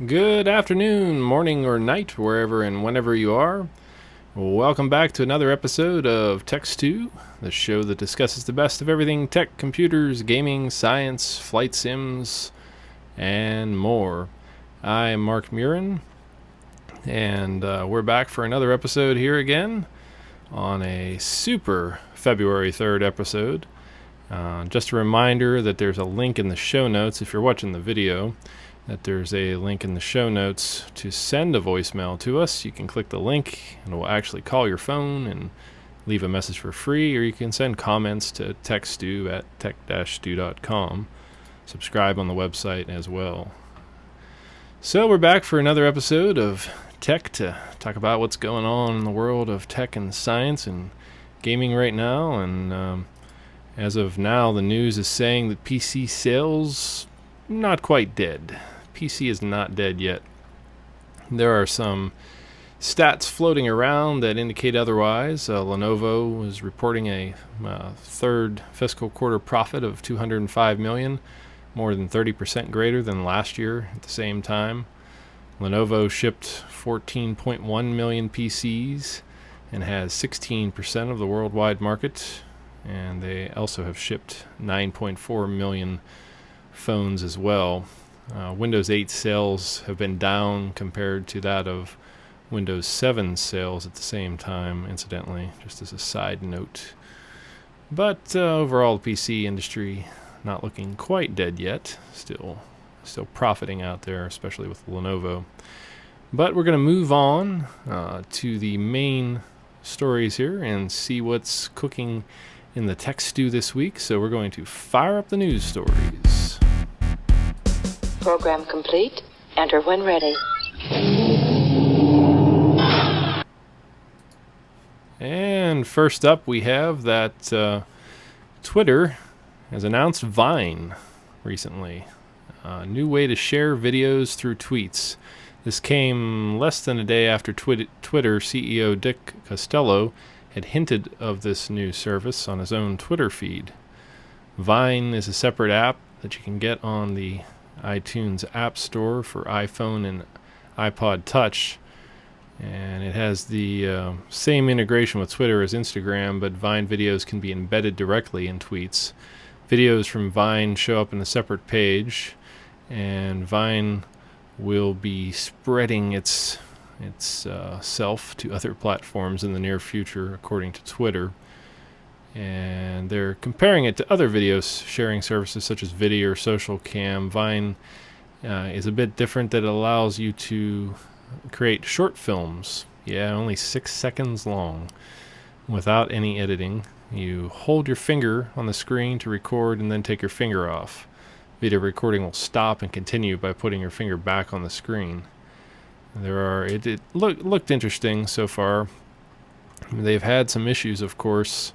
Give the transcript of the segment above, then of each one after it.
Good afternoon, morning, or night, wherever and whenever you are. Welcome back to another episode of Text2, the show that discusses the best of everything tech, computers, gaming, science, flight sims, and more. I am Mark Murin, and we're back for another episode here again on a super February 3rd episode. Just a reminder that there's a link in the show notes if you're watching the video. That there's a link in the show notes to send a voicemail to us. You can click the link and it will actually call your phone and leave a message for free, or you can send comments to techstu at tech-stu.com. Subscribe on the website as well. So we're back for another episode of Tech to talk about what's going on in the world of tech and science and gaming right now. And as of now, the news is saying that PC sales not quite dead. PC is not dead yet. There are some stats floating around that indicate otherwise. Lenovo is reporting a third fiscal quarter profit of $205 million, more than 30% greater than last year at the same time. Lenovo shipped 14.1 million PCs and has 16% of the worldwide market, and they also have shipped 9.4 million phones as well. Windows 8 sales have been down compared to that of Windows 7 sales at the same time, incidentally, just as a side note. But overall, the PC industry not looking quite dead yet. Still profiting out there, especially with Lenovo. But we're going to move on to the main stories here and see what's cooking in the tech stew this week. So we're going to fire up the news stories. Program complete. Enter when ready. And first up, we have that Twitter has announced Vine recently. A new way to share videos through tweets. This came less than a day after Twitter CEO Dick Costolo had hinted of this new service on his own Twitter feed. Vine is a separate app that you can get on the iTunes App Store for iPhone and iPod Touch, and it has the same integration with Twitter as Instagram, but Vine videos can be embedded directly in tweets. Videos from Vine show up in a separate page, and Vine will be spreading its self to other platforms in the near future, according to Twitter. And they're comparing it to other video sharing services such as Video or Social Cam. Vine is a bit different, that it allows you to create short films, only 6 seconds long, without any editing. You hold your finger on the screen to record and then take your finger off. Video recording will stop and continue by putting your finger back on the screen. It looked interesting so far. They've had some issues, of course.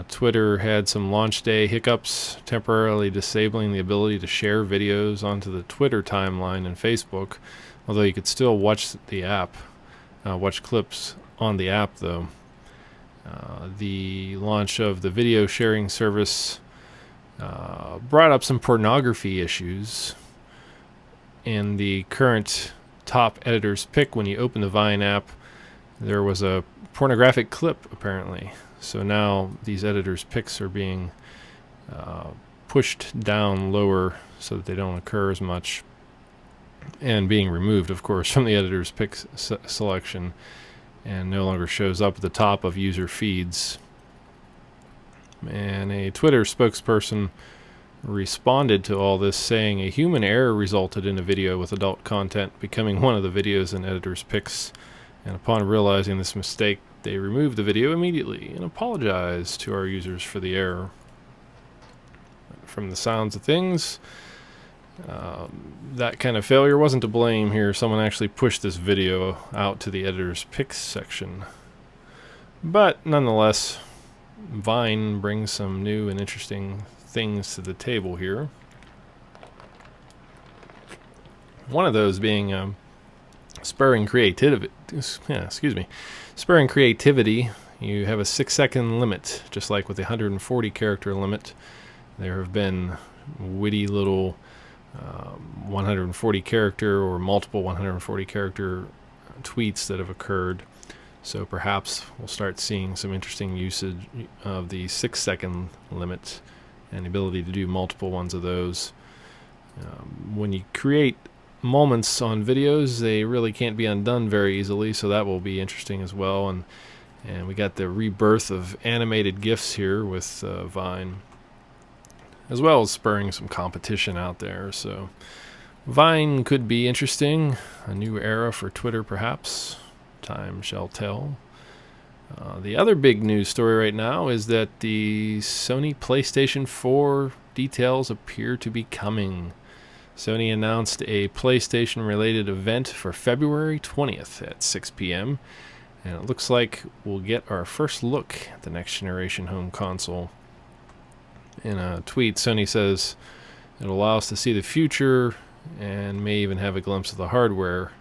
Twitter had some launch day hiccups, temporarily disabling the ability to share videos onto the Twitter timeline and Facebook, although you could still watch the app, watch clips on the app though. The launch of the video sharing service brought up some pornography issues. In the current top editor's pick, when you open the Vine app, there was a pornographic clip apparently. So now these editors' picks are being pushed down lower so that they don't occur as much, and being removed, of course, from the editor's pick selection, and no longer shows up at the top of user feeds. And a Twitter spokesperson responded to all this, saying a human error resulted in a video with adult content becoming one of the videos in editors' picks, and upon realizing this mistake, they removed the video immediately and apologized to our users for the error. From the sounds of things, that kind of failure wasn't to blame here. Someone actually pushed this video out to the editor's picks section. But nonetheless, Vine brings some new and interesting things to the table here. One of those being spurring creativity. Spurring creativity. You have a 6-second limit, just like with the 140 character limit. There have been witty little 140 character or multiple 140 character tweets that have occurred. So perhaps we'll start seeing some interesting usage of the 6-second limit and the ability to do multiple ones of those. When you create moments on videos, they really can't be undone very easily, so that will be interesting as well. And we got the rebirth of animated GIFs here with Vine, as well as spurring some competition out there. So Vine could be interesting, a new era for Twitter perhaps. Time shall tell. The other big news story right now is that the Sony PlayStation 4 details appear to be coming. Sony announced a PlayStation-related event for February 20th at 6 p.m., and it looks like we'll get our first look at the next-generation home console. In a tweet, Sony says it'll allow us to see the future and may even have a glimpse of the hardware.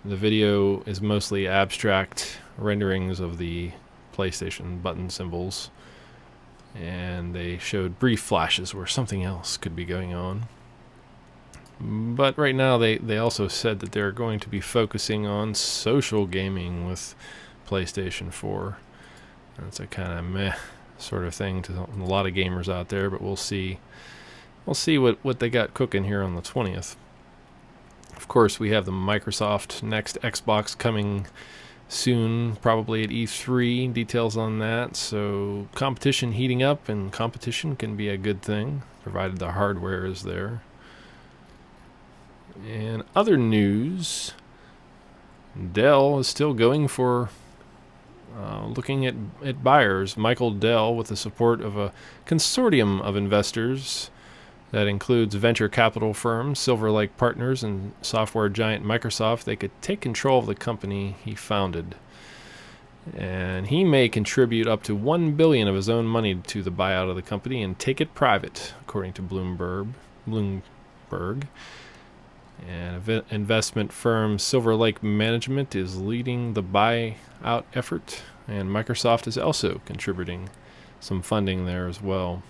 The video is mostly abstract renderings of the PlayStation button symbols, and they showed brief flashes where something else could be going on. But right now they also said that they're going to be focusing on social gaming with PlayStation 4. That's a kind of meh sort of thing to a lot of gamers out there, but we'll see. We'll see what they got cooking here on the 20th. Of course, we have the Microsoft next Xbox coming soon, probably at E3. Details on that. So competition heating up, and competition can be a good thing, provided the hardware is there. And other news, Dell is still going for looking at buyers. Michael Dell, with the support of a consortium of investors that includes venture capital firms, Silver Lake Partners, and software giant Microsoft, they could take control of the company he founded. And he may contribute up to $1 billion of his own money to the buyout of the company and take it private, according to Bloomberg. And investment firm Silver Lake Management is leading the buyout effort, and Microsoft is also contributing some funding there as well.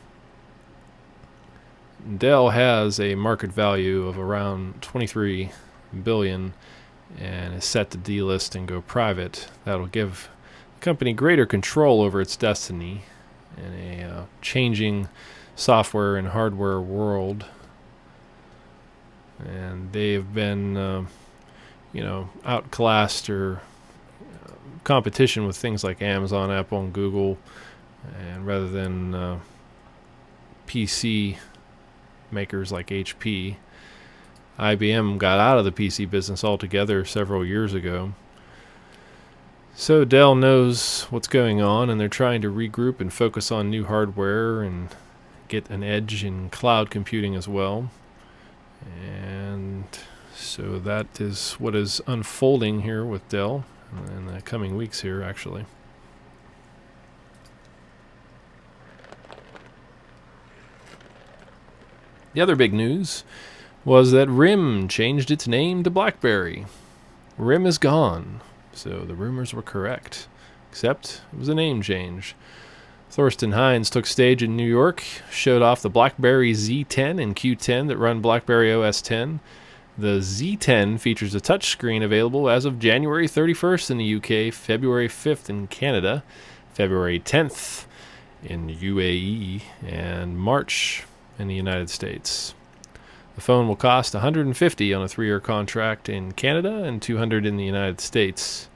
Dell has a market value of around $23 billion and is set to delist and go private. That'll give the company greater control over its destiny in a changing software and hardware world. And they've been, outclassed or competition with things like Amazon, Apple, and Google. And rather than PC makers like HP, IBM got out of the PC business altogether several years ago. So Dell knows what's going on, and they're trying to regroup and focus on new hardware and get an edge in cloud computing as well. And so that is what is unfolding here with Dell in the coming weeks here, actually. The other big news was that RIM changed its name to BlackBerry. RIM is gone, so the rumors were correct, except it was a name change. Thorsten Hines took stage in New York, showed off the Blackberry Z10 and Q10 that run Blackberry OS 10. The Z10 features a touchscreen available as of January 31st in the UK, February 5th in Canada, February 10th in UAE, and March in the United States. The phone will cost $150 on a 3-year contract in Canada and $200 in the United States.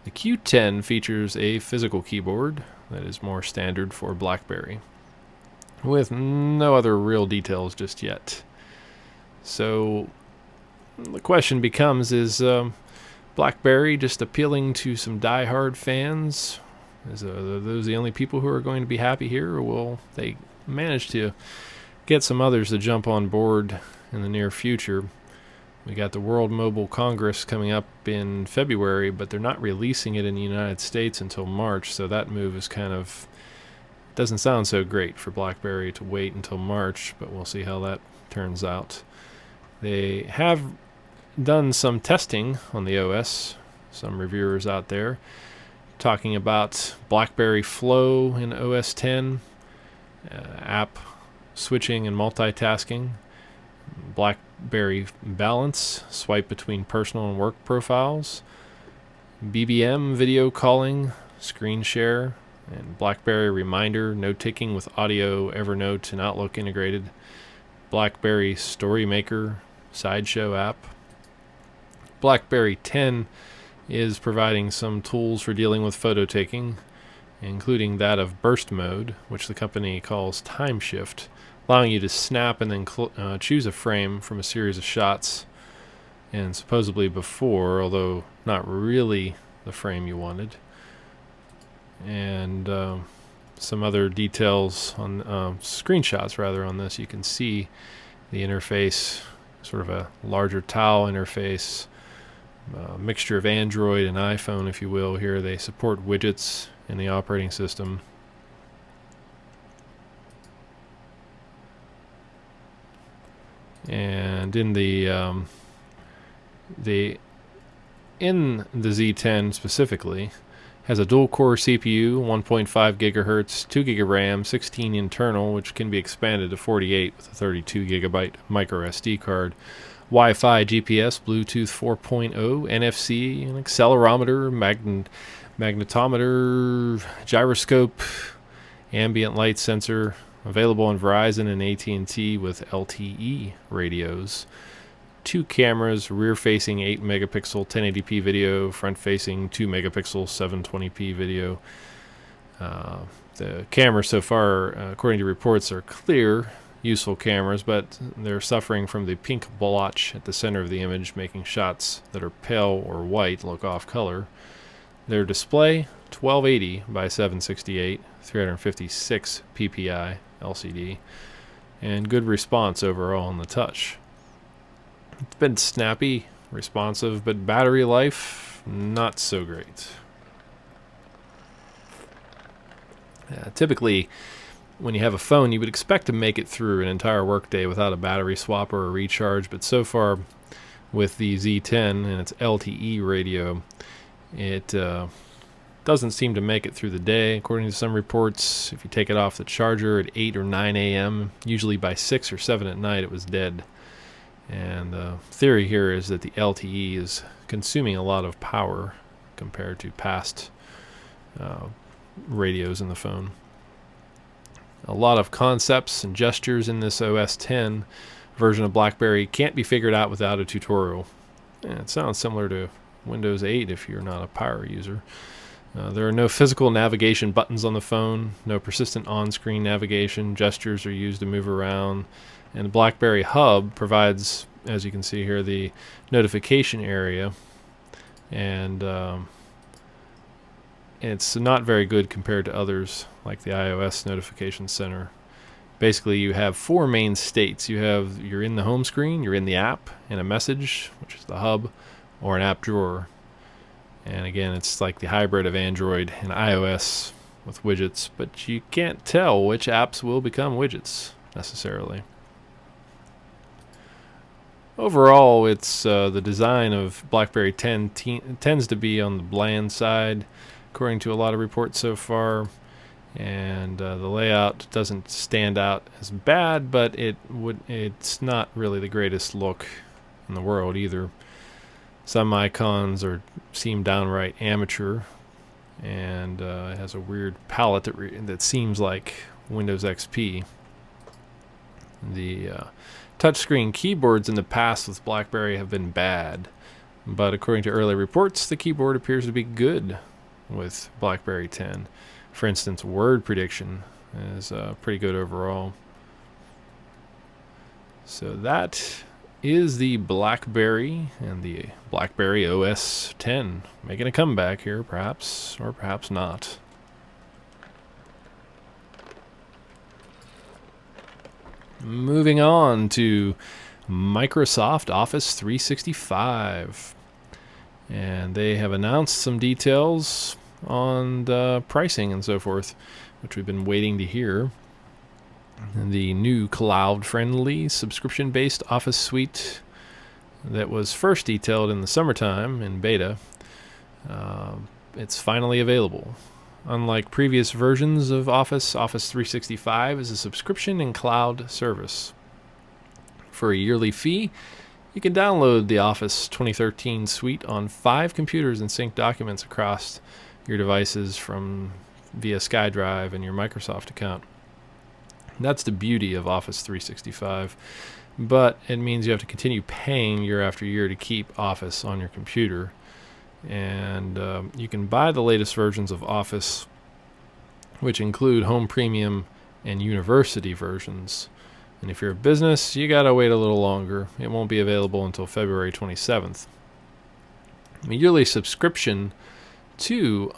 The Q10 features a physical keyboard that is more standard for BlackBerry, with no other real details just yet. So the question becomes, is BlackBerry just appealing to some die-hard fans? Are those the only people who are going to be happy here, or will they manage to get some others to jump on board in the near future? We got the World Mobile Congress coming up in February, but they're not releasing it in the United States until March, so that move is doesn't sound so great for BlackBerry to wait until March, but we'll see how that turns out. They have done some testing on the OS, some reviewers out there talking about BlackBerry Flow in OS 10, app switching and multitasking. BlackBerry Balance, swipe between personal and work profiles, BBM video calling, screen share, and BlackBerry Reminder, note-taking with audio, Evernote, and Outlook integrated, BlackBerry Story Maker, Sideshow app. BlackBerry 10 is providing some tools for dealing with photo taking, including that of burst mode, which the company calls time shift, allowing you to snap and then choose a frame from a series of shots, and supposedly before, although not really the frame you wanted. And some other details on screenshots rather on this. You can see the interface, sort of a larger tile interface, mixture of Android and iPhone, if you will. Here they support widgets in the operating system. And in the Z10 specifically, has a dual-core CPU, 1.5 gigahertz, 2 gig of RAM, 16 internal, which can be expanded to 48 with a 32 gigabyte micro SD card, Wi-Fi, GPS, Bluetooth 4.0, NFC, an accelerometer, magnetometer, gyroscope, ambient light sensor, available on Verizon and AT&T with LTE radios. 2 cameras, rear-facing 8 megapixel 1080p video, front-facing 2 megapixel 720p video. The cameras so far, according to reports, are clear, useful cameras, but they're suffering from the pink blotch at the center of the image, making shots that are pale or white look off color. Their display, 1280 by 768, 356 ppi LCD, and good response overall on the touch. It's been snappy, responsive, but battery life, not so great. Typically, when you have a phone, you would expect to make it through an entire workday without a battery swap or a recharge, but so far with the Z10 and its LTE radio, it doesn't seem to make it through the day. According to some reports, if you take it off the charger at 8 or 9 a.m., usually by 6 or 7 at night, it was dead. And the theory here is that the LTE is consuming a lot of power compared to past radios in the phone. A lot of concepts and gestures in this OS 10 version of BlackBerry can't be figured out without a tutorial. It sounds similar to Windows 8 if you're not a power user. There are no physical navigation buttons on the phone, no persistent on-screen navigation. Gestures are used to move around. And the BlackBerry Hub provides, as you can see here, the notification area. And it's not very good compared to others, like the iOS Notification Center. Basically, you have 4 main states. You're in the home screen, you're in the app, and a message, which is the hub, or an app drawer. And again, it's like the hybrid of Android and iOS with widgets, but you can't tell which apps will become widgets necessarily. Overall, it's the design of BlackBerry 10 tends to be on the bland side, according to a lot of reports so far. And the layout doesn't stand out as bad, but it's not really the greatest look in the world either. Some icons seem downright amateur, and it has a weird palette that seems like Windows XP. The touchscreen keyboards in the past with BlackBerry have been bad, but according to early reports, the keyboard appears to be good with BlackBerry 10. For instance, word prediction is pretty good overall. So that is the BlackBerry and the BlackBerry OS 10 making a comeback here, perhaps, or perhaps not. Moving on to Microsoft Office 365. And they have announced some details on the pricing and so forth, which we've been waiting to hear. The new cloud-friendly subscription-based Office suite that was first detailed in the summertime in beta, it's finally available. Unlike previous versions of Office 365 is a subscription and cloud service. For a yearly fee, you can download the Office 2013 suite on 5 computers and sync documents across your devices from via SkyDrive and your Microsoft account. That's the beauty of Office 365, but it means you have to continue paying year after year to keep Office on your computer. And you can buy the latest versions of Office, which include Home Premium and University versions. And if you're a business, you gotta wait a little longer. It won't be available until February 27th. A yearly subscription to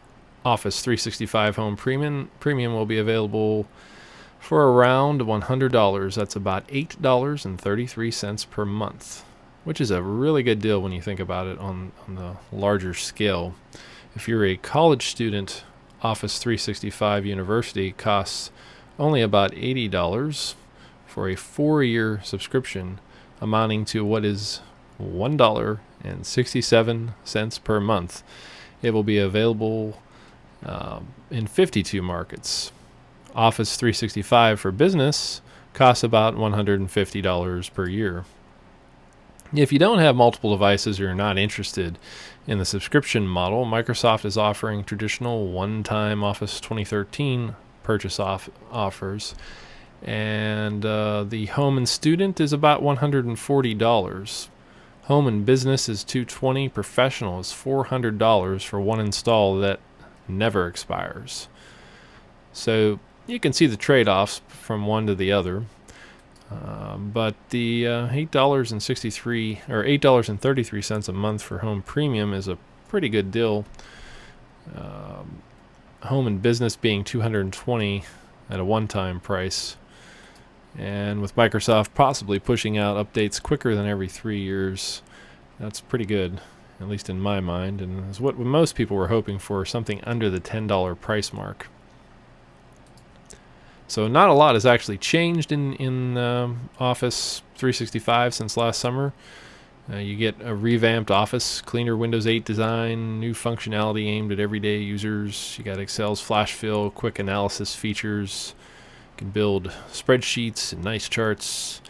Office 365 Home Premium will be available for around $100. That's about $8.33 per month, which is a really good deal when you think about it on the larger scale. If you're a college student, Office 365 University costs only about $80 for a 4-year subscription, amounting to what is $1.67 per month. It will be available in 52 markets. Office 365 for business costs about $150 per year. If you don't have multiple devices or you're not interested in the subscription model, Microsoft is offering traditional one-time Office 2013 purchase offers, and the Home and Student is about $140. Home and Business is $220. Professional is $400 for one install that never expires. So you can see the trade-offs from one to the other. But the $8.33 a month for Home Premium is a pretty good deal. Home and Business being $220 at a one-time price, and with Microsoft possibly pushing out updates quicker than every 3 years, that's pretty good, at least in my mind, and is what most people were hoping for, something under the $10 price mark. So not a lot has actually changed in Office 365 since last summer. You get a revamped Office, cleaner Windows 8 design, new functionality aimed at everyday users. You got Excel's flash fill, quick analysis features. You can build spreadsheets and nice charts.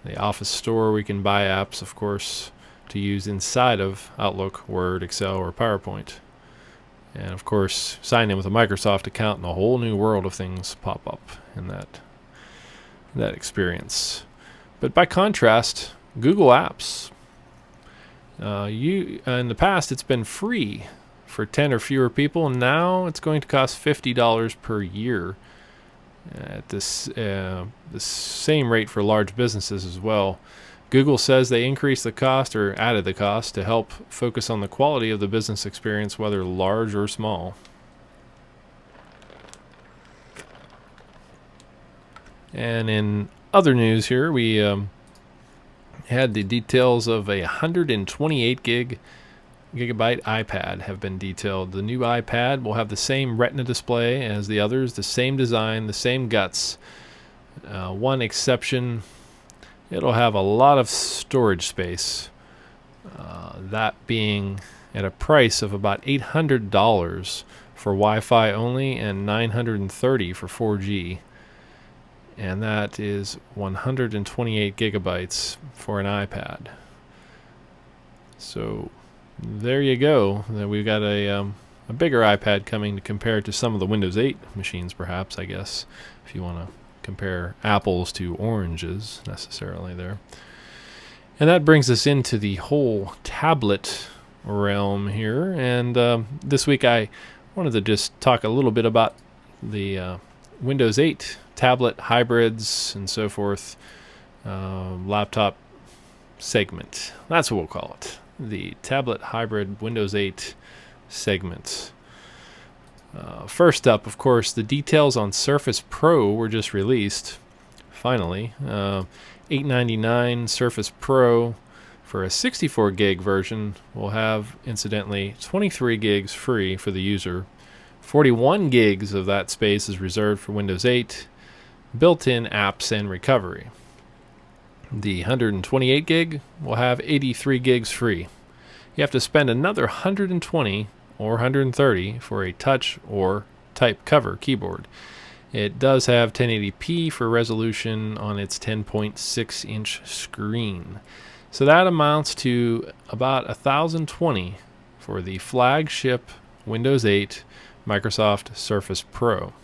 The Office Store, we can buy apps, of course, to use inside of Outlook, Word, Excel, or PowerPoint. And of course, sign in with a Microsoft account and a whole new world of things pop up in that experience. But by contrast, Google Apps, in the past it's been free for 10 or fewer people, and now it's going to cost $50 per year at the same rate for large businesses as well. Google says they increased the cost or added the cost to help focus on the quality of the business experience, whether large or small. And in other news here, we had the details of a 128 gigabyte iPad have been detailed. The new iPad will have the same Retina display as the others, the same design, the same guts. One exception, it'll have a lot of storage space, that being at a price of about $800 for Wi-Fi only and $930 for 4G. And that is 128 gigabytes for an iPad. So there you go. We've got a bigger iPad coming to compare to some of the Windows 8 machines, perhaps, I guess, if you want to compare apples to oranges necessarily there. And that brings us into the whole tablet realm here. And this week I wanted to just talk a little bit about the Windows 8 tablet hybrids and so forth, laptop segment. That's what we'll call it. The tablet hybrid Windows 8 segment. First up, of course, the details on Surface Pro were just released. Finally, $899 Surface Pro for a 64 gig version will have, incidentally, 23 gigs free for the user. 41 gigs of that space is reserved for Windows 8, built-in apps and recovery. The 128 gig will have 83 gigs free. You have to spend another 120 or 130 for a touch or type cover keyboard. It does have 1080p for resolution on its 10.6-inch screen. So that amounts to about 1020 for the flagship Windows 8 Microsoft Surface Pro.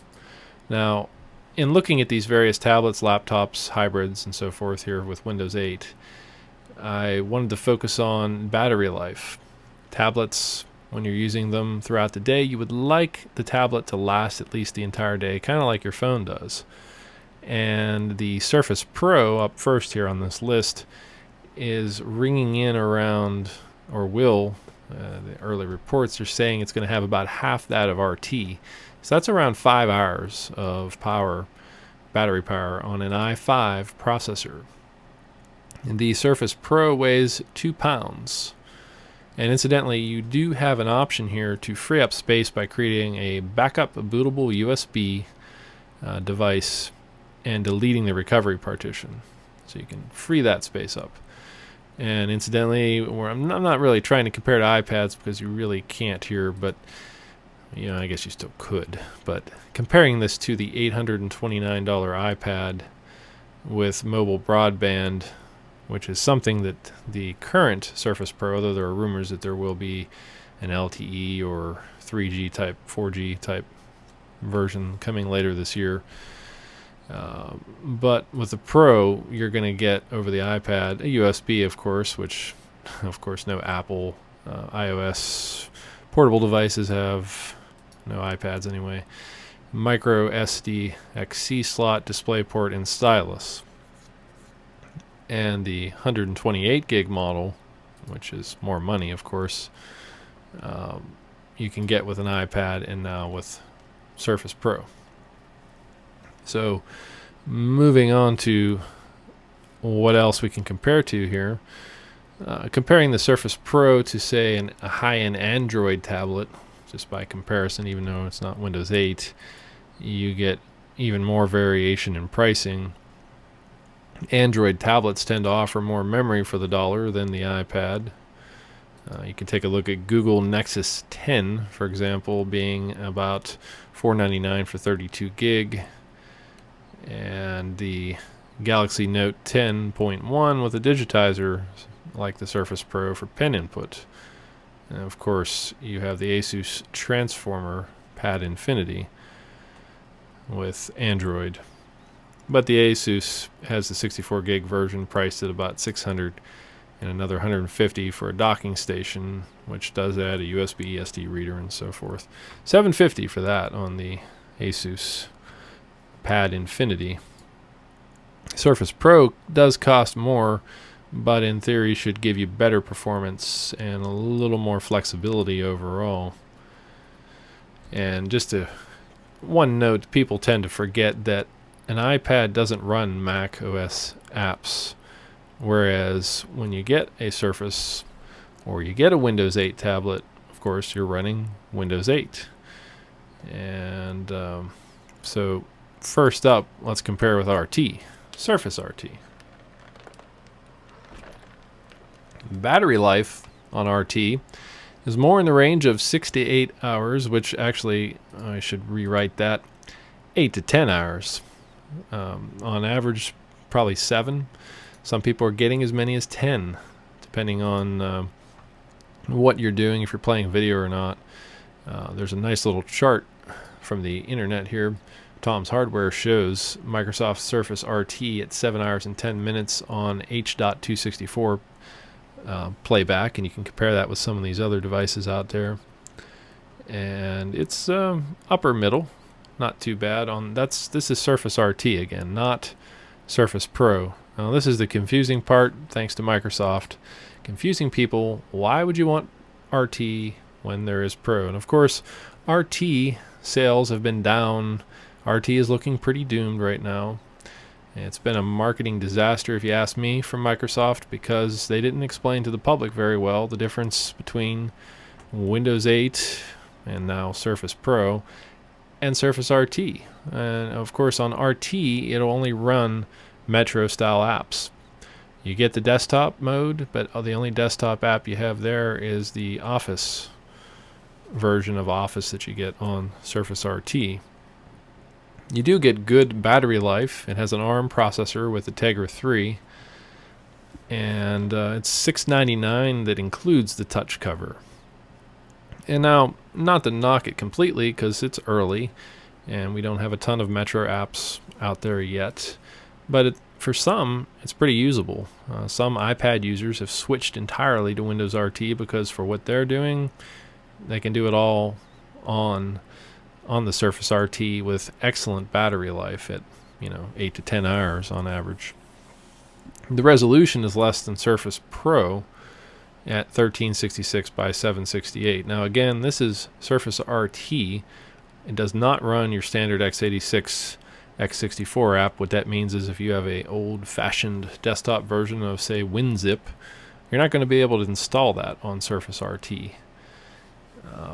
Now, in looking at these various tablets, laptops, hybrids, and so forth here with Windows 8, I wanted to focus on battery life. Tablets, when you're using them throughout the day, you would like the tablet to last at least the entire day, kind of like your phone does. And the Surface Pro, up first here on this list, is ringing in around, or will, the early reports are saying it's going to have about half that of RT. So that's around 5 hours of battery power on an i5 processor. And the Surface Pro weighs 2 pounds. And incidentally, you do have an option here to free up space by creating a backup bootable USB device and deleting the recovery partition. So you can free that space up. And incidentally, I'm not really trying to compare to iPads because you really can't here, but I guess you still could. But comparing this to the $829 iPad with mobile broadband, which is something that the current Surface Pro, although there are rumors that there will be an LTE or 3G type, 4G type version coming later this year. But with the Pro, you're going to get over the iPad a USB, of course, which, of course, no Apple iOS portable devices have, no iPads anyway. Micro SD XC slot, DisplayPort, and stylus. And the 128 gig model, which is more money, of course, you can get with an iPad and now with Surface Pro. So moving on to what else we can compare to here. Comparing the Surface Pro to, say, a high-end Android tablet, just by comparison, even though it's not Windows 8, you get even more variation in pricing. Android tablets tend to offer more memory for the dollar than the iPad. You can take a look at Google Nexus 10, for example, being about $499 for 32 gig. And the Galaxy Note 10.1 with a digitizer like the Surface Pro for pen input. And of course, you have the Asus Transformer Pad Infinity with Android. But the Asus has the 64 gig version priced at about $600 and another $150 for a docking station, which does add a USB SD reader and so forth. $750 for that on the Asus Pad Infinity. Surface Pro does cost more, but in theory should give you better performance and a little more flexibility overall. And just one note, people tend to forget that an iPad doesn't run Mac OS apps, whereas when you get a Surface or you get a Windows 8 tablet, of course you're running Windows 8. And so first up, let's compare with RT, Surface RT. Battery life on RT is more in the range of 6 to 8 hours, which actually, I should rewrite that, 8 to 10 hours. On average, probably 7. Some people are getting as many as 10, depending on what you're doing, if you're playing video or not. There's a nice little chart from the internet here. Tom's Hardware shows Microsoft Surface RT at 7 hours and 10 minutes on H.264 playback, and you can compare that with some of these other devices out there. And it's upper middle, not too bad. This is Surface RT again, not Surface Pro. Now this is the confusing part, thanks to Microsoft. Confusing people, why would you want RT when there is Pro? And of course, RT sales have been down. RT is looking pretty doomed right now. It's been a marketing disaster, if you ask me, from Microsoft, because they didn't explain to the public very well the difference between Windows 8 and now Surface Pro and Surface RT. And of course, on RT, it'll only run Metro-style apps. You get the desktop mode, but the only desktop app you have there is the Office version of Office that you get on Surface RT. You do get good battery life. It has an ARM processor with a Tegra 3, and it's $699. That includes the touch cover. And now, not to knock it completely, because it's early, and we don't have a ton of Metro apps out there yet, but for some, it's pretty usable. Some iPad users have switched entirely to Windows RT because for what they're doing, they can do it all on the Surface RT with excellent battery life at 8 to 10 hours on average. The resolution is less than Surface Pro at 1366 by 768. Now again, this is Surface RT. It does not run your standard x86 x64 app. What that means is if you have a old-fashioned desktop version of, say, WinZip, you're not going to be able to install that on Surface RT.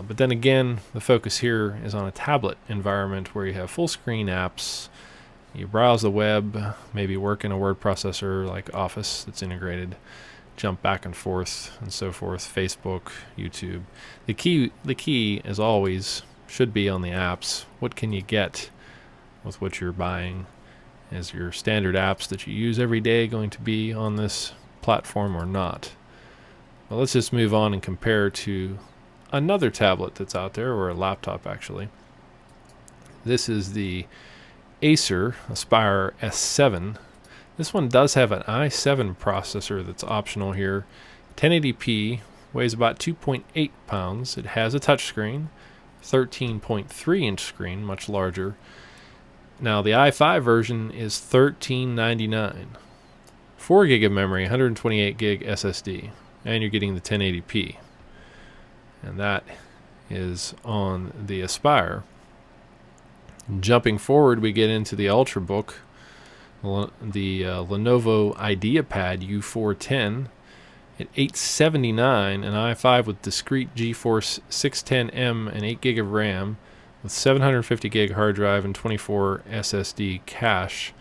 But then again, the focus here is on a tablet environment where you have full-screen apps. You browse the web, maybe work in a word processor like Office that's integrated, jump back and forth and so forth, Facebook, YouTube. The key, as always, should be on the apps. What can you get with what you're buying? Is your standard apps that you use every day going to be on this platform or not? Well, let's just move on and compare to another tablet that's out there, or a laptop actually. This is the Acer Aspire S7. This one does have an i7 processor that's optional here. 1080p, weighs about 2.8 pounds. It has a touchscreen, 13.3-inch screen, much larger. Now the i5 version is $13.99. 4 gig of memory, 128 gig SSD, and you're getting the 1080p. And that is on the Aspire. Jumping forward, we get into the Ultrabook, the Lenovo IdeaPad U410 at $879, an i5 with discrete GeForce 610M and 8 gig of RAM with 750 gig hard drive and 24 SSD cache.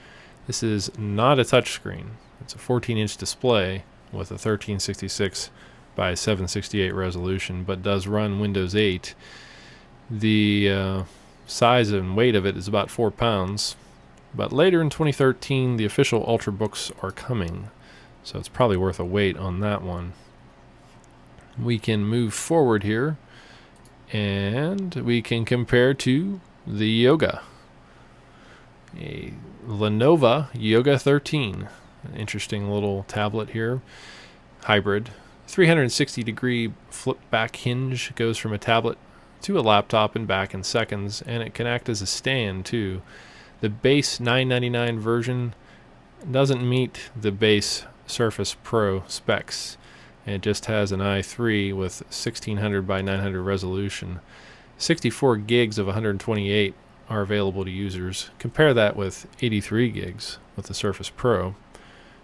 This is not a touchscreen. It's a 14-inch display with a 1366 by 768 resolution, but does run Windows 8. The size and weight of it is about 4 pounds. But later in 2013, the official Ultrabooks are coming, so it's probably worth a wait on that one. We can move forward here, and we can compare to the Yoga. A Lenovo Yoga 13. An interesting little tablet here. Hybrid. 360-degree flip-back hinge, goes from a tablet to a laptop and back in seconds, and it can act as a stand too. The base $999 version doesn't meet the base Surface Pro specs. It just has an i3 with 1600 by 900 resolution. 64 gigs of 128 are available to users. Compare that with 83 gigs with the Surface Pro.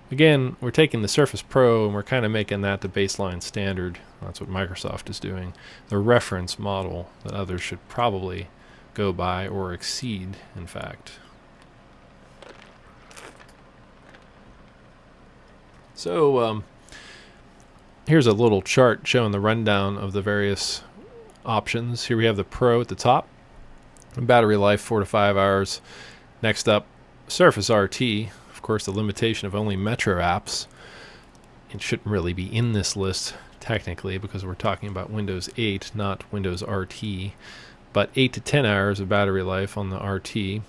Again, we're taking the Surface Pro and we're kind of making that the baseline standard. That's what Microsoft is doing. The reference model that others should probably go by or exceed, in fact. So here's a little chart showing the rundown of the various options. Here we have the Pro at the top. Battery life 4 to 5 hours. Next up, Surface RT. Of course, the limitation of only Metro apps. It shouldn't really be in this list technically because we're talking about Windows 8, not Windows RT. But 8 to 10 hours of battery life on the RT.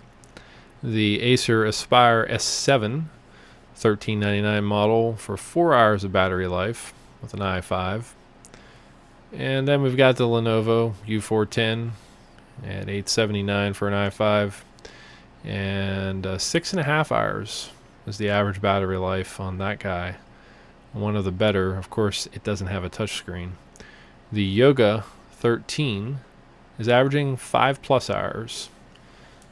The Acer Aspire S7, $13.99 model for 4 hours of battery life with an i5. And then we've got the Lenovo U410 at $879 for an i5. And 6.5 hours is the average battery life on that guy. One of the better. Of course, it doesn't have a touchscreen. The Yoga 13 is averaging 5+ hours.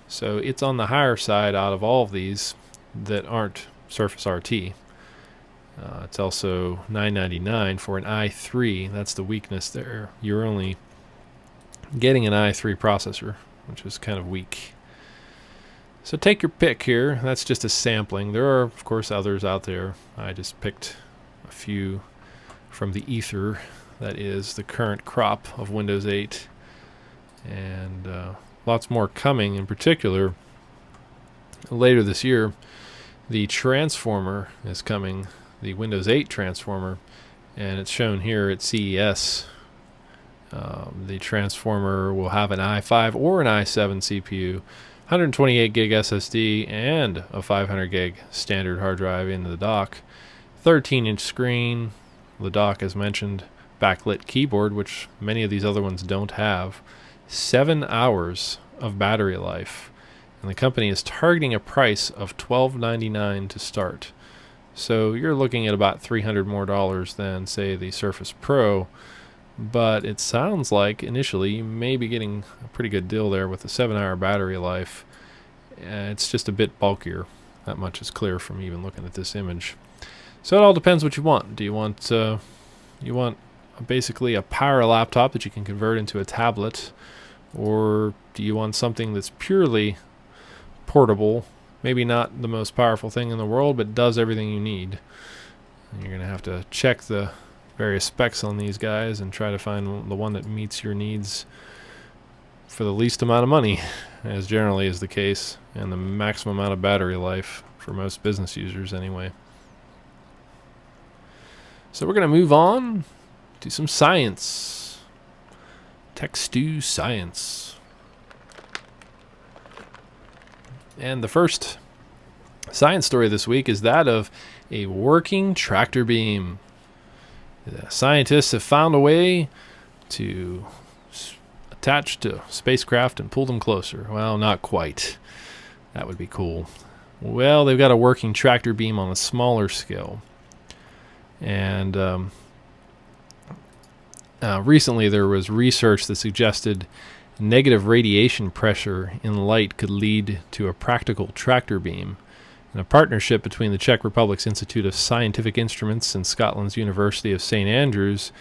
So it's on the higher side out of all of these that aren't Surface RT. It's also $999 for an i3. That's the weakness there. You're only getting an i3 processor, which is kind of weak. So take your pick here. That's just a sampling. There are, of course, others out there. I just picked a few from the ether. That is the current crop of Windows 8. And lots more coming. In particular, later this year, the transformer is coming, the Windows 8 transformer, and it's shown here at CES. The transformer will have an i5 or an i7 CPU, 128 gig SSD, and a 500 gig standard hard drive in the dock. 13-inch screen, the dock as mentioned, backlit keyboard, which many of these other ones don't have, 7 hours of battery life, and the company is targeting a price of $12.99 to start. So you're looking at about $300 more than, say, the Surface Pro, but it sounds like initially you may be getting a pretty good deal there with the 7-hour battery life. It's just a bit bulkier. That much is clear from even looking at this image. So it all depends what you want. Do you want basically a power laptop that you can convert into a tablet, or do you want something that's purely portable, maybe not the most powerful thing in the world, but does everything you need? And you're going to have to check the various specs on these guys and try to find the one that meets your needs for the least amount of money, as generally is the case, and the maximum amount of battery life for most business users anyway. So we're going to move on to some science. Tech Stew Science. And the first science story this week is that of a working tractor beam. The scientists have found a way to attach to spacecraft and pull them closer. Well, not quite. That would be cool. Well, they've got a working tractor beam on a smaller scale. And recently there was research that suggested negative radiation pressure in light could lead to a practical tractor beam. And a partnership between the Czech Republic's Institute of Scientific Instruments and Scotland's University of St. Andrews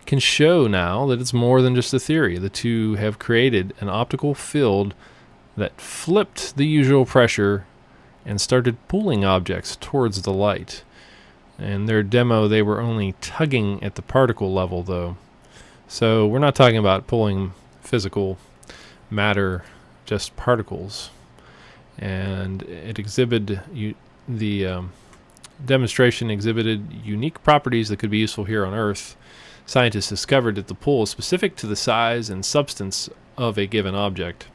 can show now that it's more than just a theory. The two have created an optical field that flipped the usual pressure and started pulling objects towards the light. In their demo, they were only tugging at the particle level, though. So we're not talking about pulling physical matter, just particles. And it exhibited the demonstration exhibited unique properties that could be useful here on Earth. Scientists discovered that the pull is specific to the size and substance of a given object,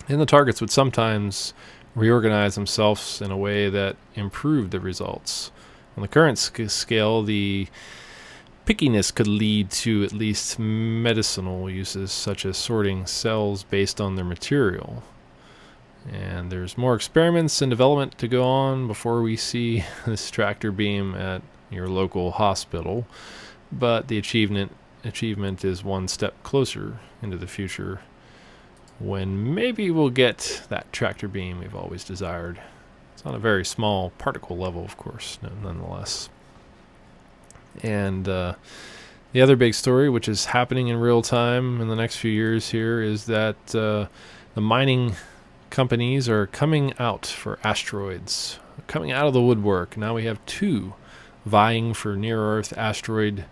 and the targets would sometimes reorganize themselves in a way that improved the results. On the current scale, the pickiness could lead to at least medicinal uses, such as sorting cells based on their material. And there's more experiments and development to go on before we see this tractor beam at your local hospital. But the achievement is one step closer into the future, when maybe we'll get that tractor beam we've always desired. It's on a very small particle level, of course, nonetheless. And the other big story, which is happening in real time in the next few years here, is that the mining companies are coming out for asteroids, coming out of the woodwork. Now we have two vying for near-Earth asteroid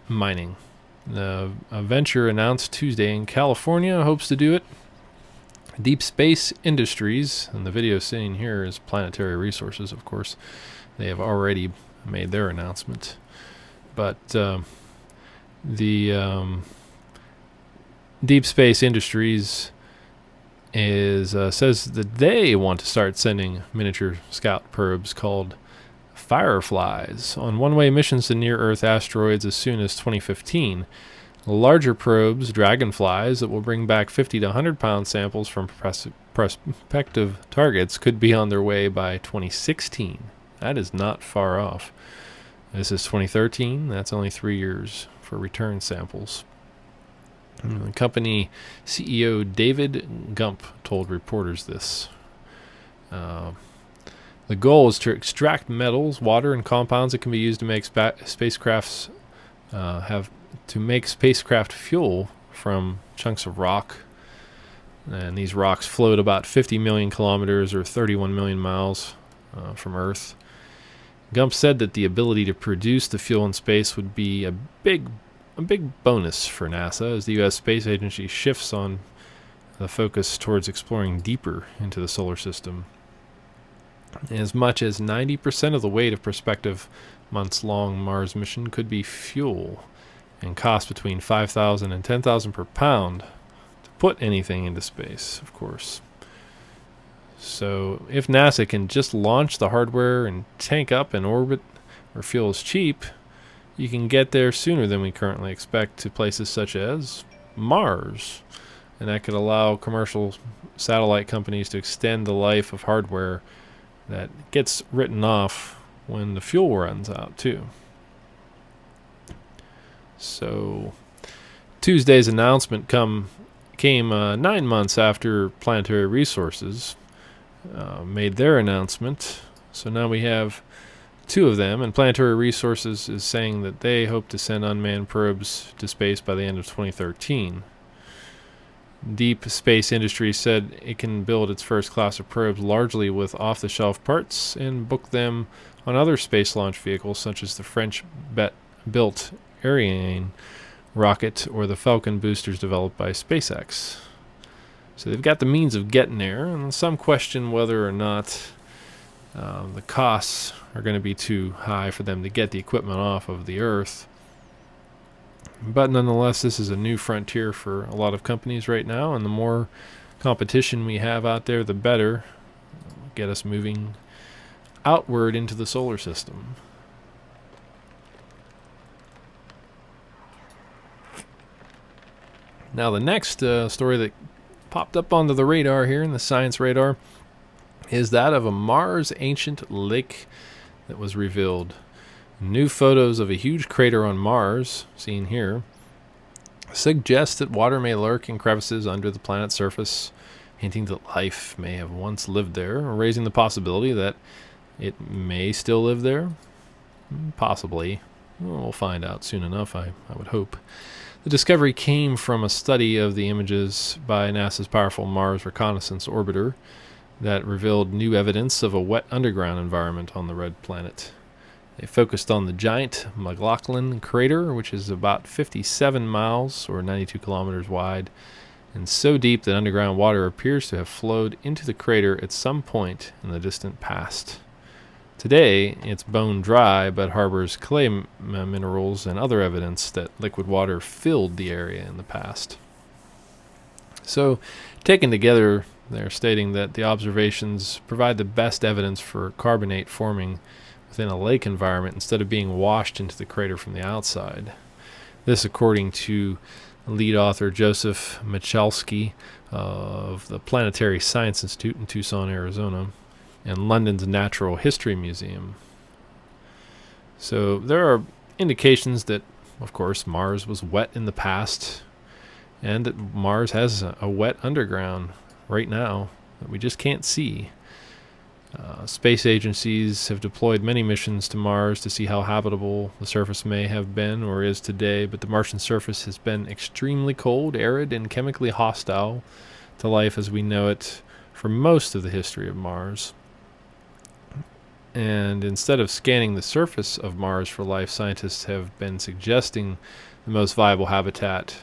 mining. A venture announced Tuesday in California hopes to do it. Deep Space Industries, and the video seen here is Planetary Resources, of course. They have already made their announcement. But the Deep Space Industries says that they want to start sending miniature scout probes called Fireflies on one-way missions to near-Earth asteroids as soon as 2015. Larger probes, Dragonflies, that will bring back 50 to 100-pound samples from prospective targets could be on their way by 2016. That is not far off. This is 2013. That's only 3 years for return samples. The company CEO David Gump told reporters this. The goal is to extract metals, water, and compounds that can be used to make spacecraft fuel from chunks of rock. And these rocks float about 50 million kilometers or 31 million miles from Earth. Gump said that the ability to produce the fuel in space would be a big bonus for NASA as the U.S. Space Agency shifts on the focus towards exploring deeper into the solar system. As much as 90% of the weight of prospective months-long Mars mission could be fuel, and cost between $5,000 and $10,000 per pound to put anything into space, of course. So if NASA can just launch the hardware and tank up in orbit where fuel is cheap, you can get there sooner than we currently expect to places such as Mars. And that could allow commercial satellite companies to extend the life of hardware that gets written off when the fuel runs out too. So Tuesday's announcement came 9 months after Planetary Resources made their announcement. So now we have two of them, and Planetary Resources is saying that they hope to send unmanned probes to space by the end of 2013. Deep Space Industries said it can build its first class of probes largely with off-the-shelf parts and book them on other space launch vehicles such as the French-built Ariane rocket or the Falcon boosters developed by SpaceX. So they've got the means of getting there, and some question whether or not the costs are going to be too high for them to get the equipment off of the Earth. But nonetheless, this is a new frontier for a lot of companies right now, and the more competition we have out there, the better. Get us moving outward into the solar system. Now the next story that popped up onto the radar here in the science radar is that of a Mars ancient lake that was revealed. New photos of a huge crater on Mars, seen here, suggest that water may lurk in crevices under the planet's surface, hinting that life may have once lived there, or raising the possibility that it may still live there. Possibly. We'll find out soon enough, I would hope. The discovery came from a study of the images by NASA's powerful Mars Reconnaissance Orbiter that revealed new evidence of a wet underground environment on the red planet. They focused on the giant McLaughlin Crater, which is about 57 miles or 92 kilometers wide, and so deep that underground water appears to have flowed into the crater at some point in the distant past. Today, it's bone dry, but harbors clay minerals and other evidence that liquid water filled the area in the past. So, taken together, they're stating that the observations provide the best evidence for carbonate forming within a lake environment instead of being washed into the crater from the outside. This, according to lead author Joseph Michalski of the Planetary Science Institute in Tucson, Arizona, and London's Natural History Museum. So there are indications that, of course, Mars was wet in the past, and that Mars has a wet underground right now that we just can't see. Space agencies have deployed many missions to Mars to see how habitable the surface may have been or is today, but the Martian surface has been extremely cold, arid, and chemically hostile to life as we know it for most of the history of Mars. And instead of scanning the surface of Mars for life, scientists have been suggesting the most viable habitat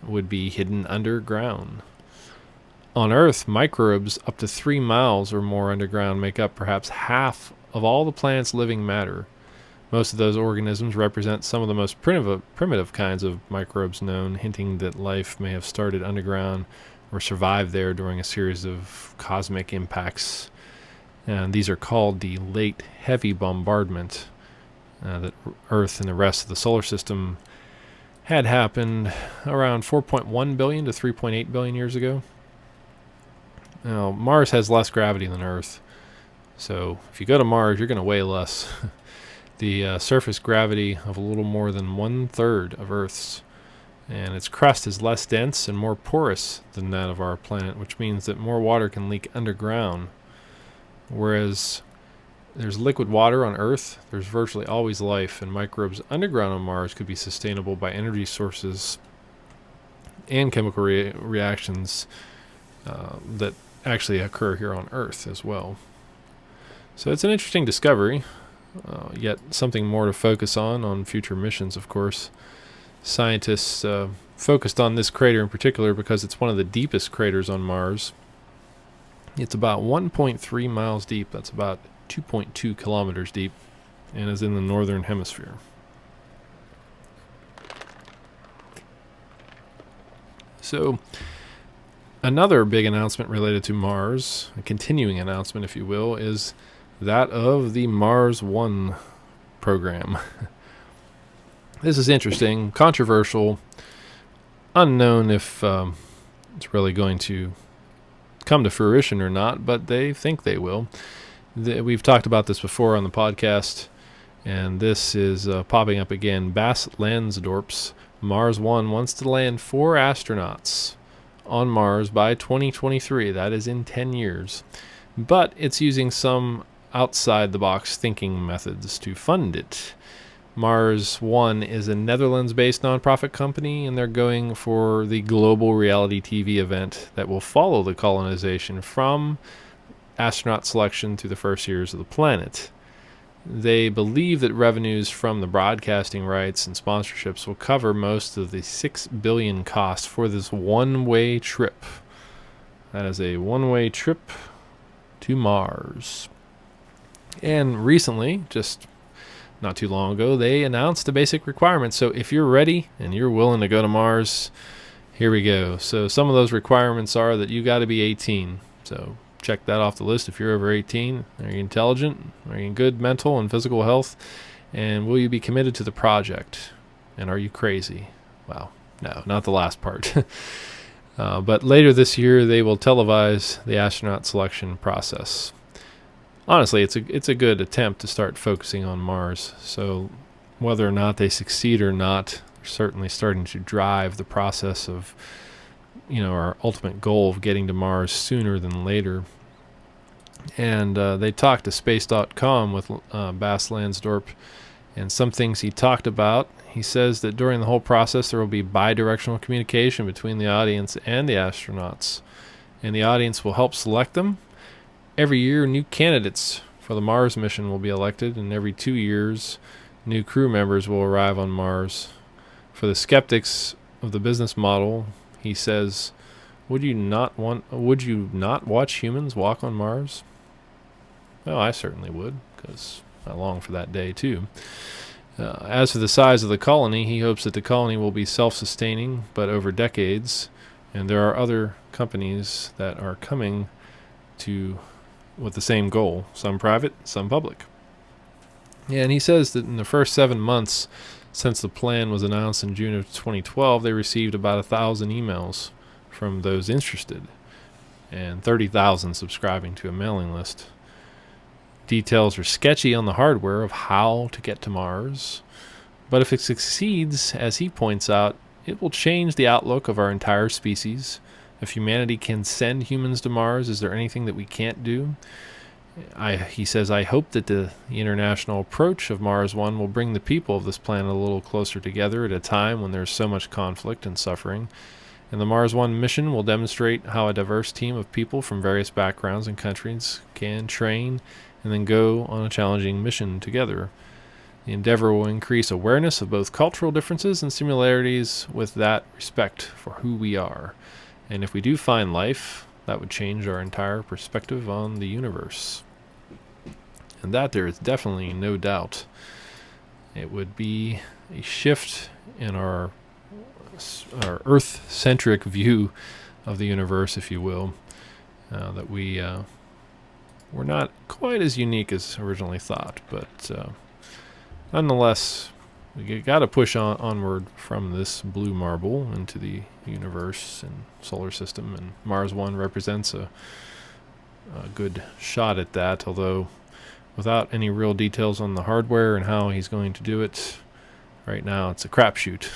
would be hidden underground. On Earth, microbes up to 3 miles or more underground make up perhaps half of all the planet's living matter. Most of those organisms represent some of the most primitive kinds of microbes known, hinting that life may have started underground or survived there during a series of cosmic impacts. And these are called the late heavy bombardment that Earth and the rest of the solar system had happened around 4.1 billion to 3.8 billion years ago. Now, Mars has less gravity than Earth, so if you go to Mars, you're going to weigh less. The surface gravity of a little more than 1/3 of Earth's, and its crust is less dense and more porous than that of our planet, which means that more water can leak underground. Whereas there's liquid water on Earth, there's virtually always life, and microbes underground on Mars could be sustainable by energy sources and chemical reactions that actually occur here on Earth as well. So it's an interesting discovery, yet something more to focus on future missions, of course. Scientists focused on this crater in particular because it's one of the deepest craters on Mars. It's about 1.3 miles deep. That's about 2.2 kilometers deep, and is in the northern hemisphere. So, another big announcement related to Mars, a continuing announcement, if you will, is that of the MarsOne program. This is interesting, controversial, unknown if it's really going to come to fruition or not, but they think they will. We've talked about this before on the podcast, and this is popping up again. Bas Lansdorp's MarsOne wants to land 4 astronauts on Mars by 2023. That is in 10 years. But it's using some outside-the-box thinking methods to fund it. MarsOne is a Netherlands-based nonprofit company, and they're going for the global reality TV event that will follow the colonization from astronaut selection through the first years of the planet. They believe that revenues from the broadcasting rights and sponsorships will cover most of the $6 billion cost for this one-way trip. That is a one-way trip to Mars. And recently, just not too long ago, they announced the basic requirements. So if you're ready and you're willing to go to Mars, here we go. So some of those requirements are that you got to be 18. So check that off the list if you're over 18. Are you intelligent? Are you in good mental and physical health? And will you be committed to the project? And are you crazy? Well, no, not the last part. But later this year, they will televise the astronaut selection process. Honestly, it's a good attempt to start focusing on Mars. So whether or not they succeed or not, they're certainly starting to drive the process of our ultimate goal of getting to Mars sooner than later. And they talked to Space.com with Bas Lansdorp, and some things he talked about. He says that during the whole process there will be bidirectional communication between the audience and the astronauts, and the audience will help select them. Every year, new candidates for the Mars mission will be elected, and every 2 years, new crew members will arrive on Mars. For the skeptics of the business model, he says, would you not watch humans walk on Mars? Well, I certainly would, because I long for that day too. As for the size of the colony, he hopes that the colony will be self-sustaining, but over decades, and there are other companies that are coming with the same goal, some private, some public. Yeah, and he says that in the first 7 months since the plan was announced in June of 2012, they received about 1,000 emails from those interested, and 30,000 subscribing to a mailing list. Details are sketchy on the hardware of how to get to Mars, but if it succeeds, as he points out, it will change the outlook of our entire species. If humanity can send humans to Mars, is there anything that we can't do? He says, I hope that the international approach of MarsOne will bring the people of this planet a little closer together at a time when there's so much conflict and suffering. And the MarsOne mission will demonstrate how a diverse team of people from various backgrounds and countries can train and then go on a challenging mission together. The endeavor will increase awareness of both cultural differences and similarities with that respect for who we are. And if we do find life, that would change our entire perspective on the universe. And that there is definitely no doubt. It would be a shift in our Earth-centric view of the universe, if you will, that we're not quite as unique as originally thought, but nonetheless, we got to push onward from this blue marble into the universe and solar system, and MarsOne represents a good shot at that, although without any real details on the hardware and how he's going to do it, right now it's a crapshoot.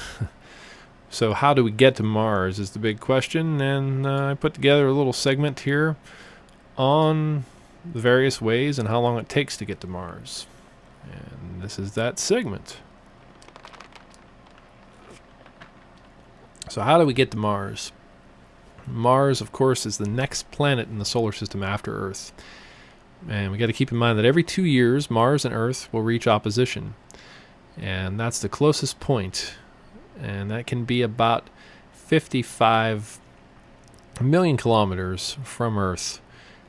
So how do we get to Mars is the big question, and I put together a little segment here on the various ways and how long it takes to get to Mars. And this is that segment. So how do we get to Mars? Mars, of course, is the next planet in the solar system after Earth. And we got to keep in mind that every 2 years, Mars and Earth will reach opposition. And that's the closest point. And that can be about 55 million kilometers from Earth.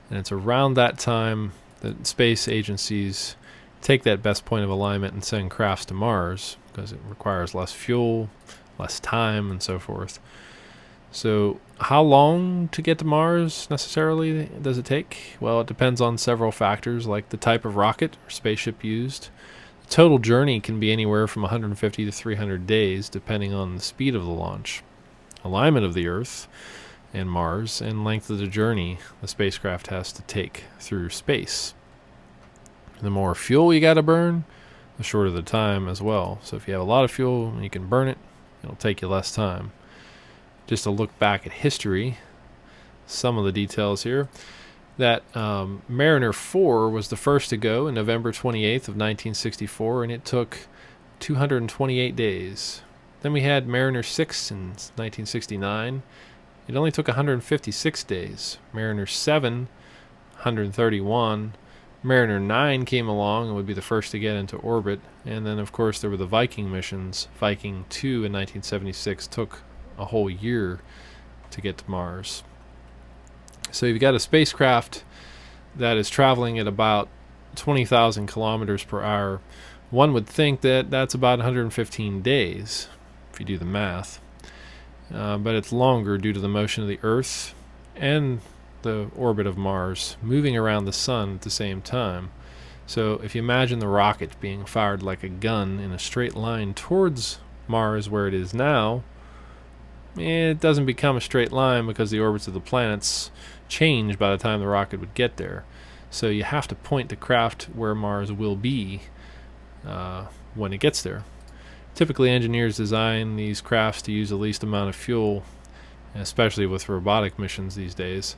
And it's around that time that space agencies take that best point of alignment and send crafts to Mars, because it requires less fuel, less time, and so forth. So how long to get to Mars necessarily does it take? Well, it depends on several factors, like the type of rocket or spaceship used. The total journey can be anywhere from 150 to 300 days, depending on the speed of the launch, alignment of the Earth and Mars, and length of the journey the spacecraft has to take through space. The more fuel you got to burn, the shorter the time as well. So if you have a lot of fuel and you can burn it, it'll take you less time. Just to look back at history, some of the details here, that Mariner 4 was the first to go in November 28th of 1964, and it took 228 days. Then we had Mariner 6 in 1969. It only took 156 days. Mariner 7, 131. Mariner 9 came along and would be the first to get into orbit. And then, of course, there were the Viking missions. Viking 2 in 1976 took a whole year to get to Mars. So you've got a spacecraft that is traveling at about 20,000 kilometers per hour. One would think that that's about 115 days, if you do the math. But it's longer due to the motion of the Earth and the orbit of Mars moving around the sun at the same time. So if you imagine the rocket being fired like a gun in a straight line towards Mars where it is now, it doesn't become a straight line because the orbits of the planets change by the time the rocket would get there. So you have to point the craft where Mars will be when it gets there. Typically, engineers design these crafts to use the least amount of fuel, especially with robotic missions these days,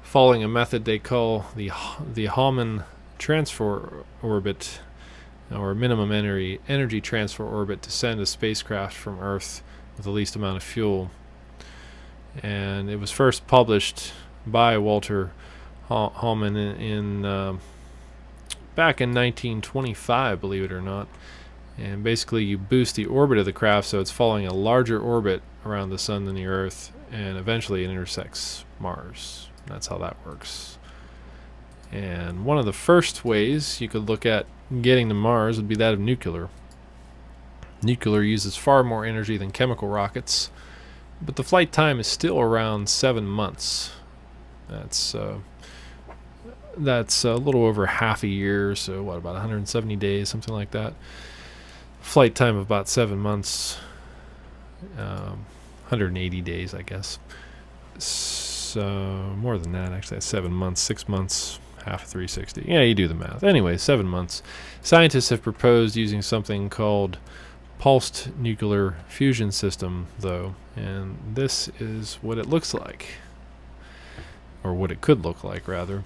following a method they call the Hallman transfer orbit, or minimum energy transfer orbit, to send a spacecraft from Earth with the least amount of fuel. And it was first published by Walter Hallman in back in 1925, believe it or not. And basically you boost the orbit of the craft so it's following a larger orbit around the sun than the Earth, and eventually it intersects Mars. That's how that works. And one of the first ways you could look at getting to Mars would be that of nuclear. Nuclear uses far more energy than chemical rockets, but the flight time is still around 7 months. That's a little over half a year, so what, about 170 days, something like that. Flight time of about 7 months, 180 days, I guess. So more than that, actually. That's 7 months, 6 months, half of 360. Yeah, you do the math. Anyway, 7 months. Scientists have proposed using something called pulsed nuclear fusion system, though, and this is what it looks like, or what it could look like, rather.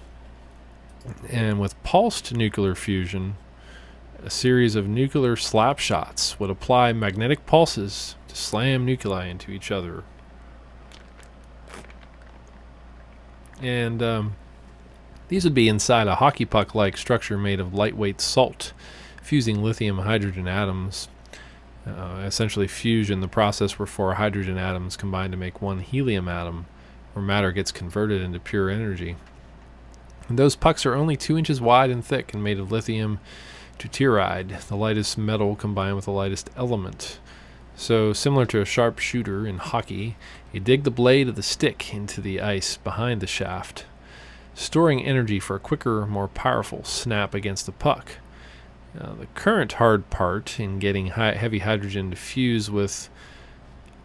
And with pulsed nuclear fusion, a series of nuclear slap shots would apply magnetic pulses to slam nuclei into each other. And these would be inside a hockey puck-like structure made of lightweight salt, fusing lithium hydrogen atoms. Essentially fusion, the process where 4 hydrogen atoms combine to make one helium atom, where matter gets converted into pure energy. And those pucks are only 2 inches wide and thick and made of lithium deuteride, the lightest metal combined with the lightest element. So similar to a sharpshooter in hockey, you dig the blade of the stick into the ice behind the shaft, storing energy for a quicker, more powerful snap against the puck. The current hard part in getting heavy hydrogen to fuse with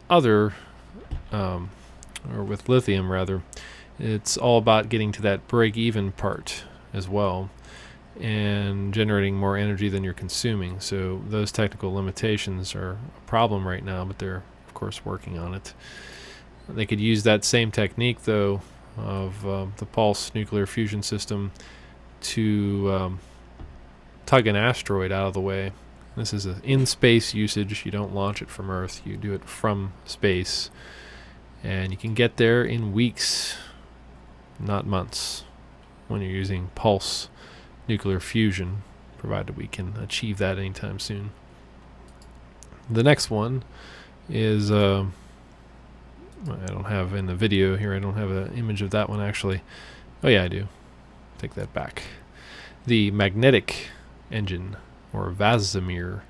or with lithium rather, it's all about getting to that break-even part as well, and generating more energy than you're consuming. So those technical limitations are a problem right now, but they're of course working on it. They could use that same technique, though, of the pulse nuclear fusion system to tug an asteroid out of the way. This is an in-space usage. You don't launch it from Earth, you do it from space, and you can get there in weeks, not months, when you're using pulse nuclear fusion, provided we can achieve that anytime soon. The next one is I don't have in the video here, I don't have an image of that one actually. Oh yeah, I do. Take that back. The magnetic engine, or Vasmir,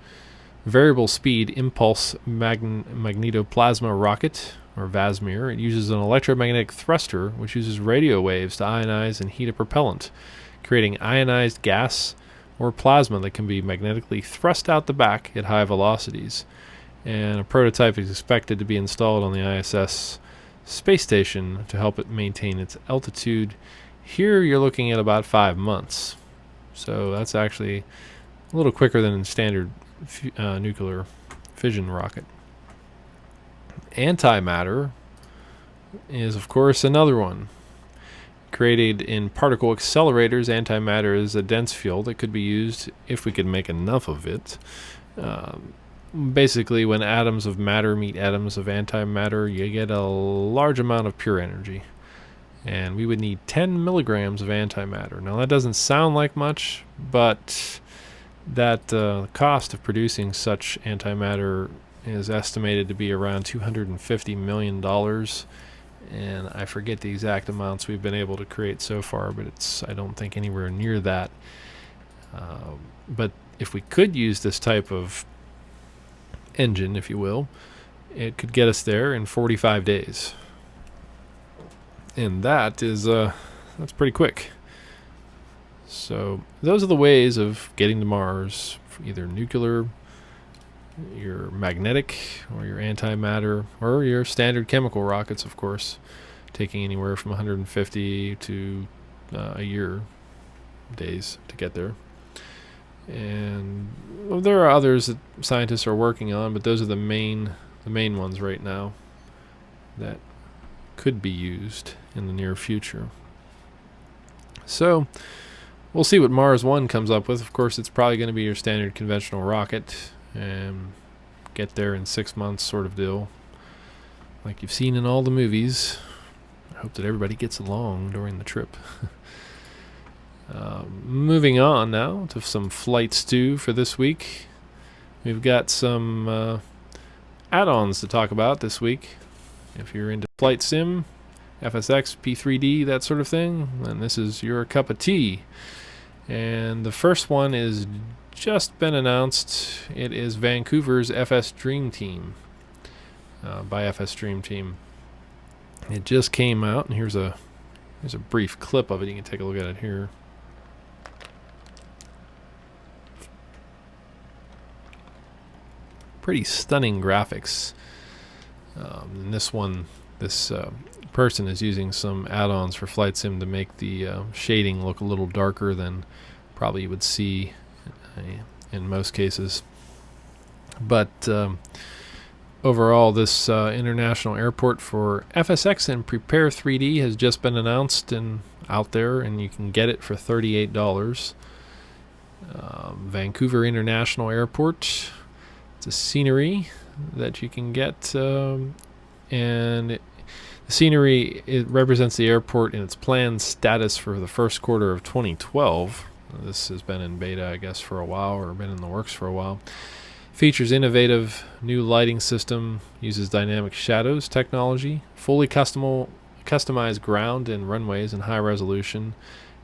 variable speed impulse magnetoplasma rocket, or Vasmir. It uses an electromagnetic thruster which uses radio waves to ionize and heat a propellant, creating ionized gas or plasma that can be magnetically thrust out the back at high velocities. And a prototype is expected to be installed on the ISS space station to help it maintain its altitude. Here you're looking at about 5 months. So that's actually a little quicker than standard nuclear fission rocket. Antimatter is, of course, another one. Created in particle accelerators, antimatter is a dense field that could be used if we could make enough of it. Basically, when atoms of matter meet atoms of antimatter, you get a large amount of pure energy. And we would need 10 milligrams of antimatter. Now, that doesn't sound like much, but that cost of producing such antimatter is estimated to be around $250 million. And I forget the exact amounts we've been able to create so far, but it's, I don't think, anywhere near that. But if we could use this type of engine, if you will, it could get us there in 45 days. And that is that's pretty quick. So those are the ways of getting to Mars, either nuclear, your magnetic, or your antimatter, or your standard chemical rockets, of course, taking anywhere from 150 to a year days to get there. And well, there are others that scientists are working on, but those are the main ones right now that could be used in the near future. So we'll see what MarsOne comes up with. Of course, it's probably going to be your standard conventional rocket, and get there in 6 months sort of deal, like you've seen in all the movies. I hope that everybody gets along during the trip. Moving on now to some flight stew for this week. We've got some add-ons to talk about this week. If you're into flight sim, FSX, P3D, that sort of thing, then this is your cup of tea. And the first one is just been announced. It is Vancouver's FSDreamTeam, by FSDreamTeam. It just came out, and here's a brief clip of it. You can take a look at it here. Pretty stunning graphics. And this person is using some add-ons for Flight Sim to make the shading look a little darker than probably you would see in most cases. But overall, this international airport for FSX and Prepare 3D has just been announced and out there, and you can get it for $38. Vancouver International Airport. It's a scenery that you can get, and the scenery, it represents the airport in its planned status for the first quarter of 2012. This has been in beta, I guess, for a while, or been in the works for a while. Features innovative new lighting system, uses dynamic shadows technology, fully customized ground and runways in high resolution,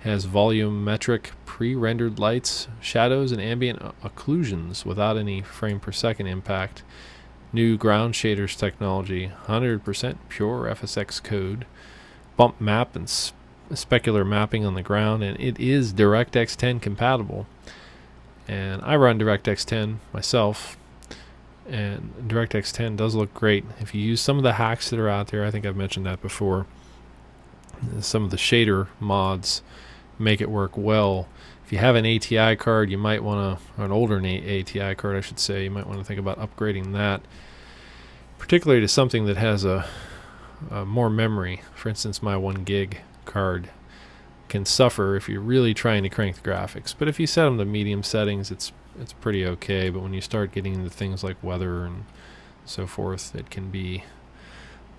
has volumetric pre-rendered lights, shadows, and ambient occlusions without any frame per second impact. New ground shaders technology, 100% pure FSX code, bump map and specular mapping on the ground, and it is DirectX 10 compatible. And I run DirectX 10 myself, and DirectX 10 does look great. If you use some of the hacks that are out there, I think I've mentioned that before, some of the shader mods make it work well. If you have an ATI card, you might want to, or an older ATI card I should say, you might want to think about upgrading that, particularly to something that has a more memory. For instance, my 1 gig card can suffer if you're really trying to crank the graphics, but if you set them to medium settings, it's pretty okay. But when you start getting into things like weather and so forth, it can be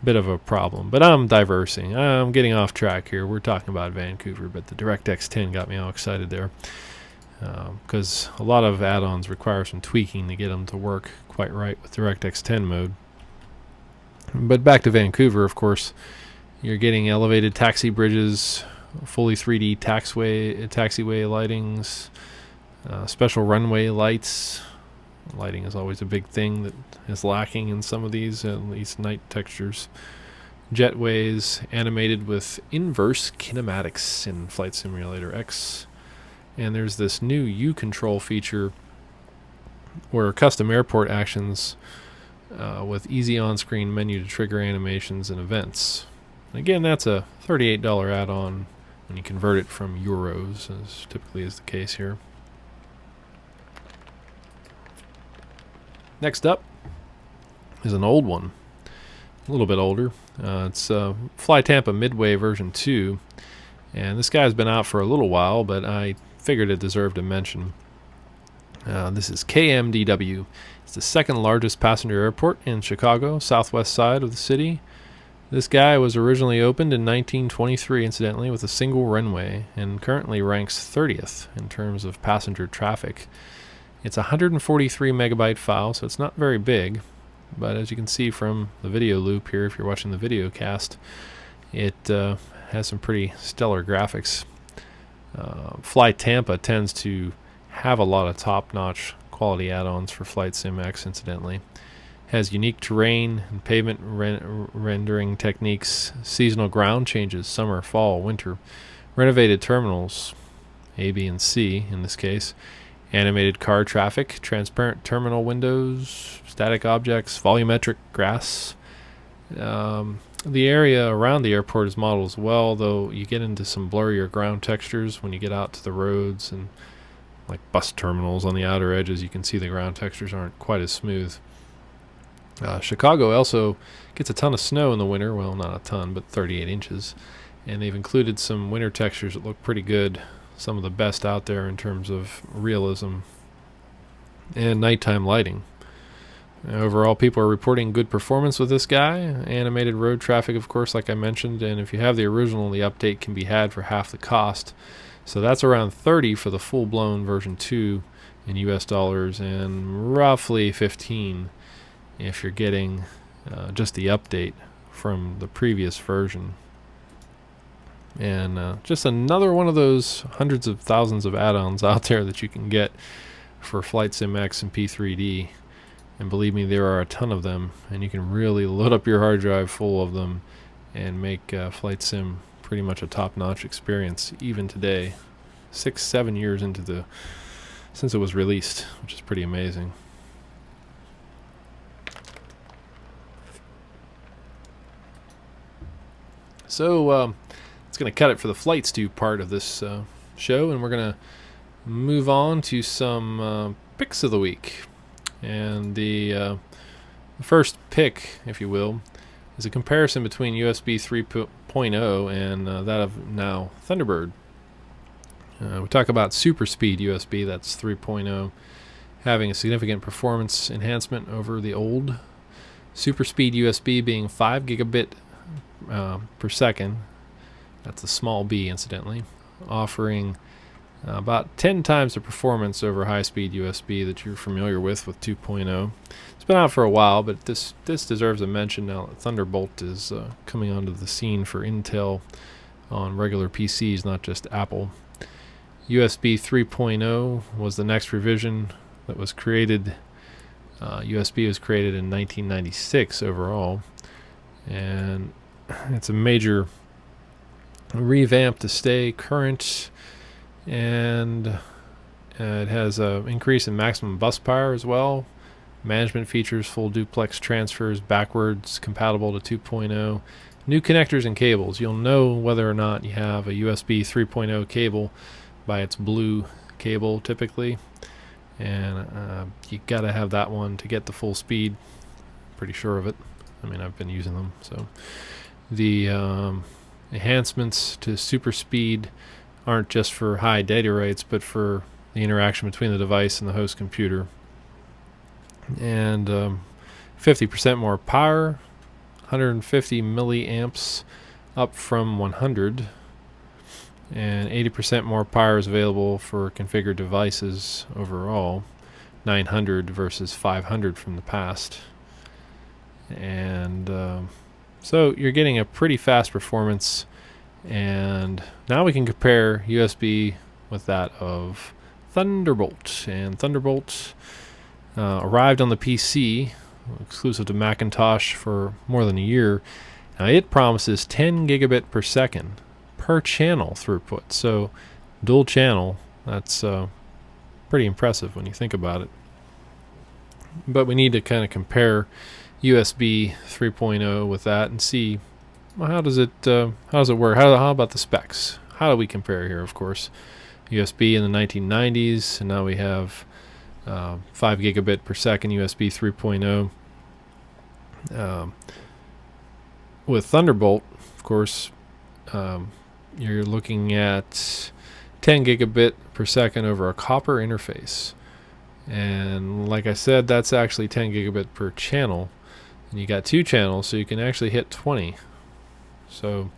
a bit of a problem. But I'm diversing. I'm getting off track here. We're talking about Vancouver, but the DirectX 10 got me all excited there, because a lot of add-ons require some tweaking to get them to work quite right with DirectX 10 mode. But back to Vancouver, of course, you're getting elevated taxi bridges, fully 3D taxiway lightings, special runway lights. Lighting is always a big thing that is lacking in some of these, at least night textures. Jetways animated with inverse kinematics in Flight Simulator X. And there's this new U-Control feature where custom airport actions with easy on-screen menu to trigger animations and events. Again, that's a $38 add-on when you convert it from euros, as typically is the case here. Next up is an old one, a little bit older. It's FlyTampa Midway version 2, and this guy's been out for a little while, but I figured it deserved a mention. This is KMDW. It's the second largest passenger airport in Chicago, southwest side of the city. This guy was originally opened in 1923, incidentally, with a single runway, and currently ranks 30th in terms of passenger traffic. It's a 143 megabyte file, so it's not very big, but as you can see from the video loop here, if you're watching the video cast, it has some pretty stellar graphics. FlyTampa tends to have a lot of top-notch quality add-ons for Flight Sim X, incidentally. Has unique terrain and pavement rendering techniques, seasonal ground changes, summer, fall, winter, renovated terminals, A, B, and C in this case, animated car traffic, transparent terminal windows, static objects, volumetric grass. The area around the airport is modeled as well, though you get into some blurrier ground textures when you get out to the roads, and like bus terminals on the outer edges, you can see the ground textures aren't quite as smooth. Chicago also gets a ton of snow in the winter, well, not a ton, but 38 inches, and they've included some winter textures that look pretty good, some of the best out there in terms of realism and nighttime lighting. Overall, people are reporting good performance with this guy. Animated road traffic, of course, like I mentioned, and if you have the original, the update can be had for half the cost. So that's around $30 for the full-blown version 2 in US dollars, and roughly $15 if you're getting just the update from the previous version. And just another one of those hundreds of thousands of add-ons out there that you can get for Flight Sim X and P3D. And believe me, there are a ton of them, and you can really load up your hard drive full of them and make Flight Sim pretty much a top-notch experience even today, 6-7 years since it was released, which is pretty amazing. So it's going to cut it for the Flight Stew part of this show, and we're going to move on to some picks of the week. And the first pick, if you will, is a comparison between USB 3.0 and that of now Thunderbird. We talk about super speed USB, that's 3.0, having a significant performance enhancement over the old super speed USB, being 5 gigabit per second. That's a small b, incidentally, offering about 10 times the performance over high-speed USB that you're familiar with 2.0. It's been out for a while, but this deserves a mention now that Thunderbolt is coming onto the scene for Intel on regular PCs, not just Apple. USB 3.0 was the next revision that was created. USB was created in 1996 overall, and it's a major revamp to stay current, and it has an increase in maximum bus power as well. Management features, full duplex transfers, backwards compatible to 2.0. New connectors and cables. You'll know whether or not you have a USB 3.0 cable by its blue cable typically, and you gotta have that one to get the full speed. Pretty sure of it. I mean, I've been using them. So the enhancements to super speed aren't just for high data rates, but for the interaction between the device and the host computer. And 50% more power, 150 milliamps up from 100, and 80% more power is available for configured devices overall, 900 versus 500 from the past. And so you're getting a pretty fast performance. And now we can compare USB with that of Thunderbolt. And Thunderbolt arrived on the PC, exclusive to Macintosh, for more than a year. Now it promises 10 gigabit per second per channel throughput. So dual channel, that's pretty impressive when you think about it. But we need to kind of compare USB 3.0 with that and see, well, how does it work? How about the specs? How do we compare here? Of course, USB in the 1990s, and now we have 5 gigabit per second USB 3.0. With Thunderbolt, of course, you're looking at 10 gigabit per second over a copper interface. And like I said, that's actually 10 gigabit per channel. And you got 2 channels, so you can actually hit 20. So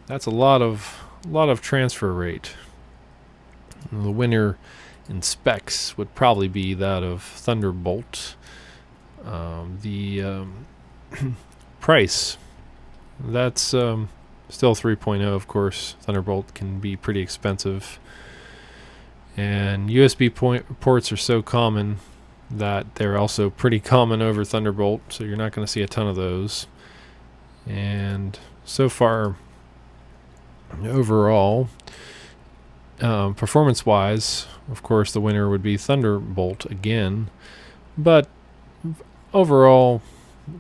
that's a lot of transfer rate. And the winner in specs would probably be that of Thunderbolt. The price, that's still 3.0, of course. Thunderbolt can be pretty expensive. And USB ports are so common that they're also pretty common over Thunderbolt, so you're not going to see a ton of those. And so far, overall, performance-wise, of course, the winner would be Thunderbolt again. But overall,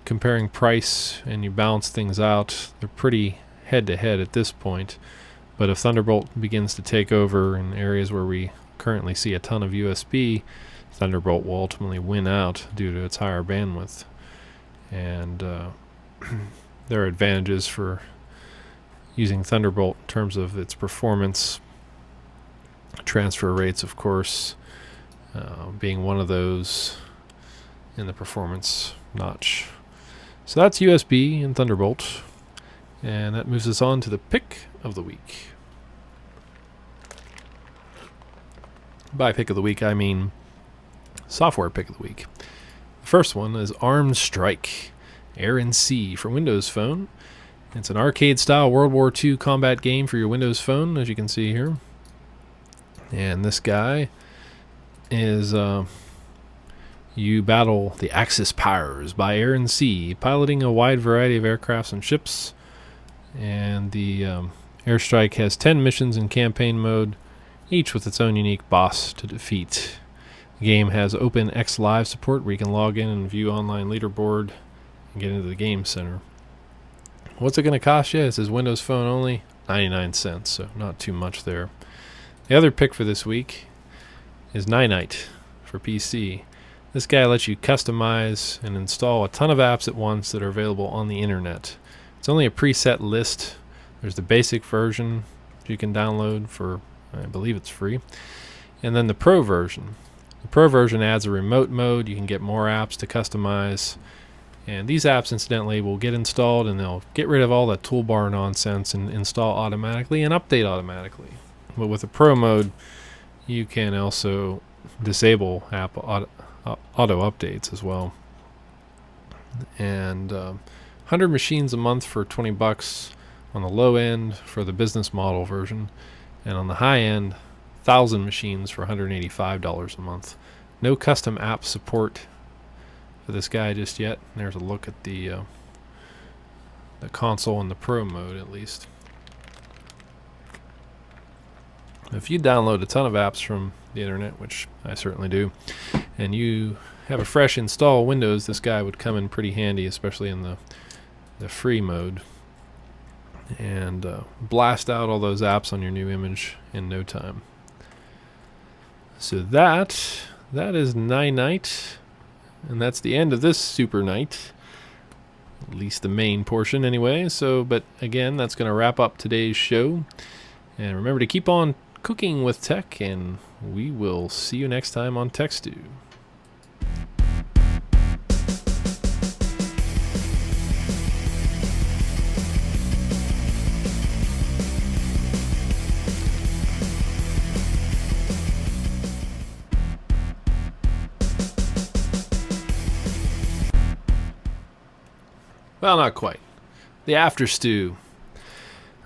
comparing price and you balance things out, they're pretty head-to-head at this point. But if Thunderbolt begins to take over in areas where we currently see a ton of USB, Thunderbolt will ultimately win out due to its higher bandwidth. And there are advantages for using Thunderbolt in terms of its performance, transfer rates, of course, being one of those in the performance notch. So that's USB and Thunderbolt. And that moves us on to the pick of the week. By pick of the week, I mean software pick of the week. The first one is Armed Strike Air and Sea for Windows Phone. It's an arcade-style World War II combat game for your Windows Phone, as you can see here. And this guy is you battle the Axis powers by air and sea, piloting a wide variety of aircrafts and ships. And the Airstrike has 10 missions in campaign mode, each with its own unique boss to defeat. The game has Open X Live support, where you can log in and view online leaderboard and get into the game center. What's it going to cost you? It says Windows Phone only, 99 cents, so not too much there. The other pick for this week is Ninite for PC. This guy lets you customize and install a ton of apps at once that are available on the internet. It's only a preset list. There's the basic version you can download for, I believe it's free. And then the Pro version. The Pro version adds a remote mode. You can get more apps to customize. And these apps, incidentally, will get installed and they'll get rid of all that toolbar nonsense and install automatically and update automatically. But with the Pro mode, you can also disable app auto updates as well. And 100 machines a month for $20 on the low end for the business model version, and on the high end, 1,000 machines for $185 a month. No custom app support for this guy just yet. There's a look at the console in the Pro mode, at least. If you download a ton of apps from the internet, which I certainly do, and you have a fresh install Windows, this guy would come in pretty handy, especially in the free mode, and blast out all those apps on your new image in no time. So that is Ninite, and that's the end of this super night, at least the main portion anyway. So, but again, that's going to wrap up today's show, and remember to keep on cooking with tech, and we will see you next time on Tech Stew. Well, not quite. The After Stew.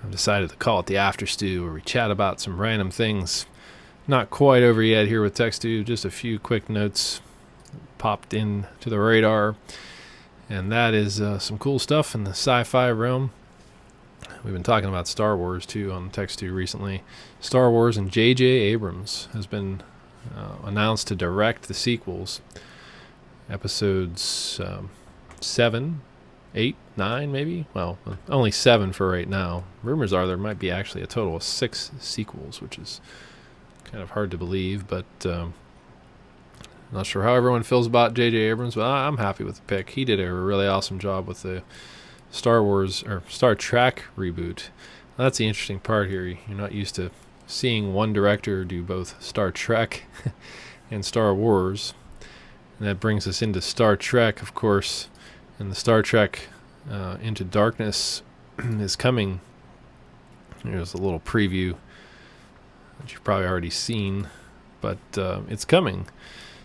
I've decided to call it the After Stew, where we chat about some random things. Not quite over yet here with Tech Stew, just a few quick notes popped in to the radar. And that is some cool stuff in the sci-fi realm. We've been talking about Star Wars, too, on Tech Stew recently. Star Wars and J.J. Abrams has been announced to direct the sequels. Episodes 7, 8, 9, maybe? Well, only 7 for right now. Rumors are there might be actually a total of 6 sequels, which is kind of hard to believe, but not sure how everyone feels about J.J. Abrams, but I'm happy with the pick. He did a really awesome job with the Star Wars, or Star Trek reboot. That's the interesting part here. You're not used to seeing one director do both Star Trek and Star Wars. And that brings us into Star Trek, of course. And the Star Trek Into Darkness is coming. Here's a little preview that you've probably already seen, but it's coming.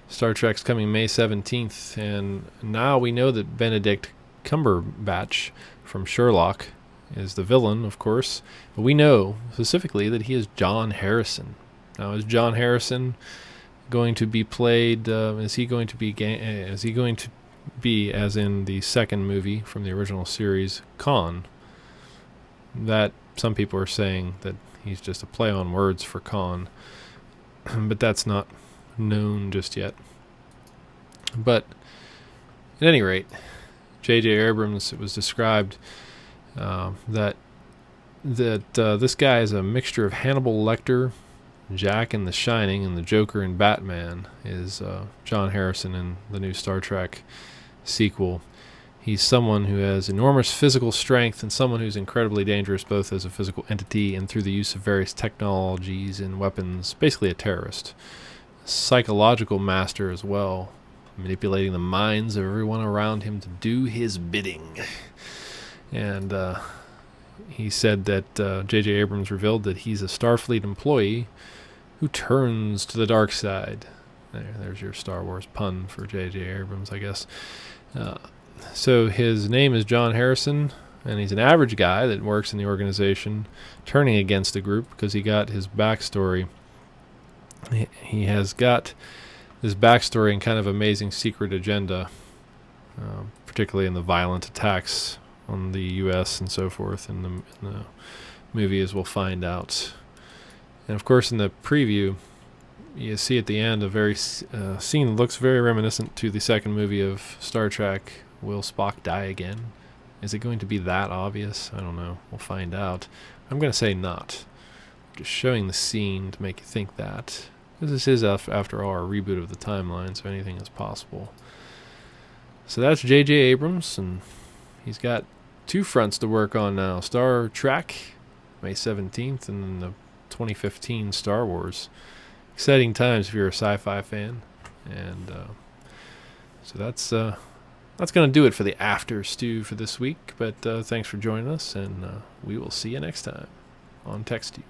Star Trek's coming May 17th, and now we know that Benedict Cumberbatch from Sherlock is the villain, of course, but we know specifically that he is John Harrison. Now, is John Harrison going to be played? Is he going to be as in the second movie from the original series, Khan? That some people are saying that he's just a play on words for Khan, but that's not known just yet. But at any rate, J.J. Abrams, it was described that this guy is a mixture of Hannibal Lecter, Jack in The Shining, and the Joker in Batman is John Harrison in the new Star Trek sequel. He's someone who has enormous physical strength and someone who's incredibly dangerous both as a physical entity and through the use of various technologies and weapons. Basically a terrorist. Psychological master as well, manipulating the minds of everyone around him to do his bidding. And he said that J.J. Abrams revealed that he's a Starfleet employee who turns to the dark side. There's your Star Wars pun for J.J. Abrams, I guess. So his name is John Harrison, and he's an average guy that works in the organization, turning against the group because he got his backstory. He has got this backstory and kind of amazing secret agenda, particularly in the violent attacks on the U.S. and so forth in the movie, as we'll find out. And of course, in the preview, you see at the end a very scene that looks very reminiscent to the second movie of Star Trek. Will Spock die again? Is it going to be that obvious? I don't know. We'll find out. I'm going to say not. Just showing the scene to make you think that. Because this is, after all, a reboot of the timeline, so anything is possible. So that's J.J. Abrams, and he's got 2 fronts to work on now. Star Trek, May 17th, and then the 2015 Star Wars. Exciting times if you're a sci-fi fan. And so that's going to do it for the After Stew for this week. But thanks for joining us, and we will see you next time on Tech Stew.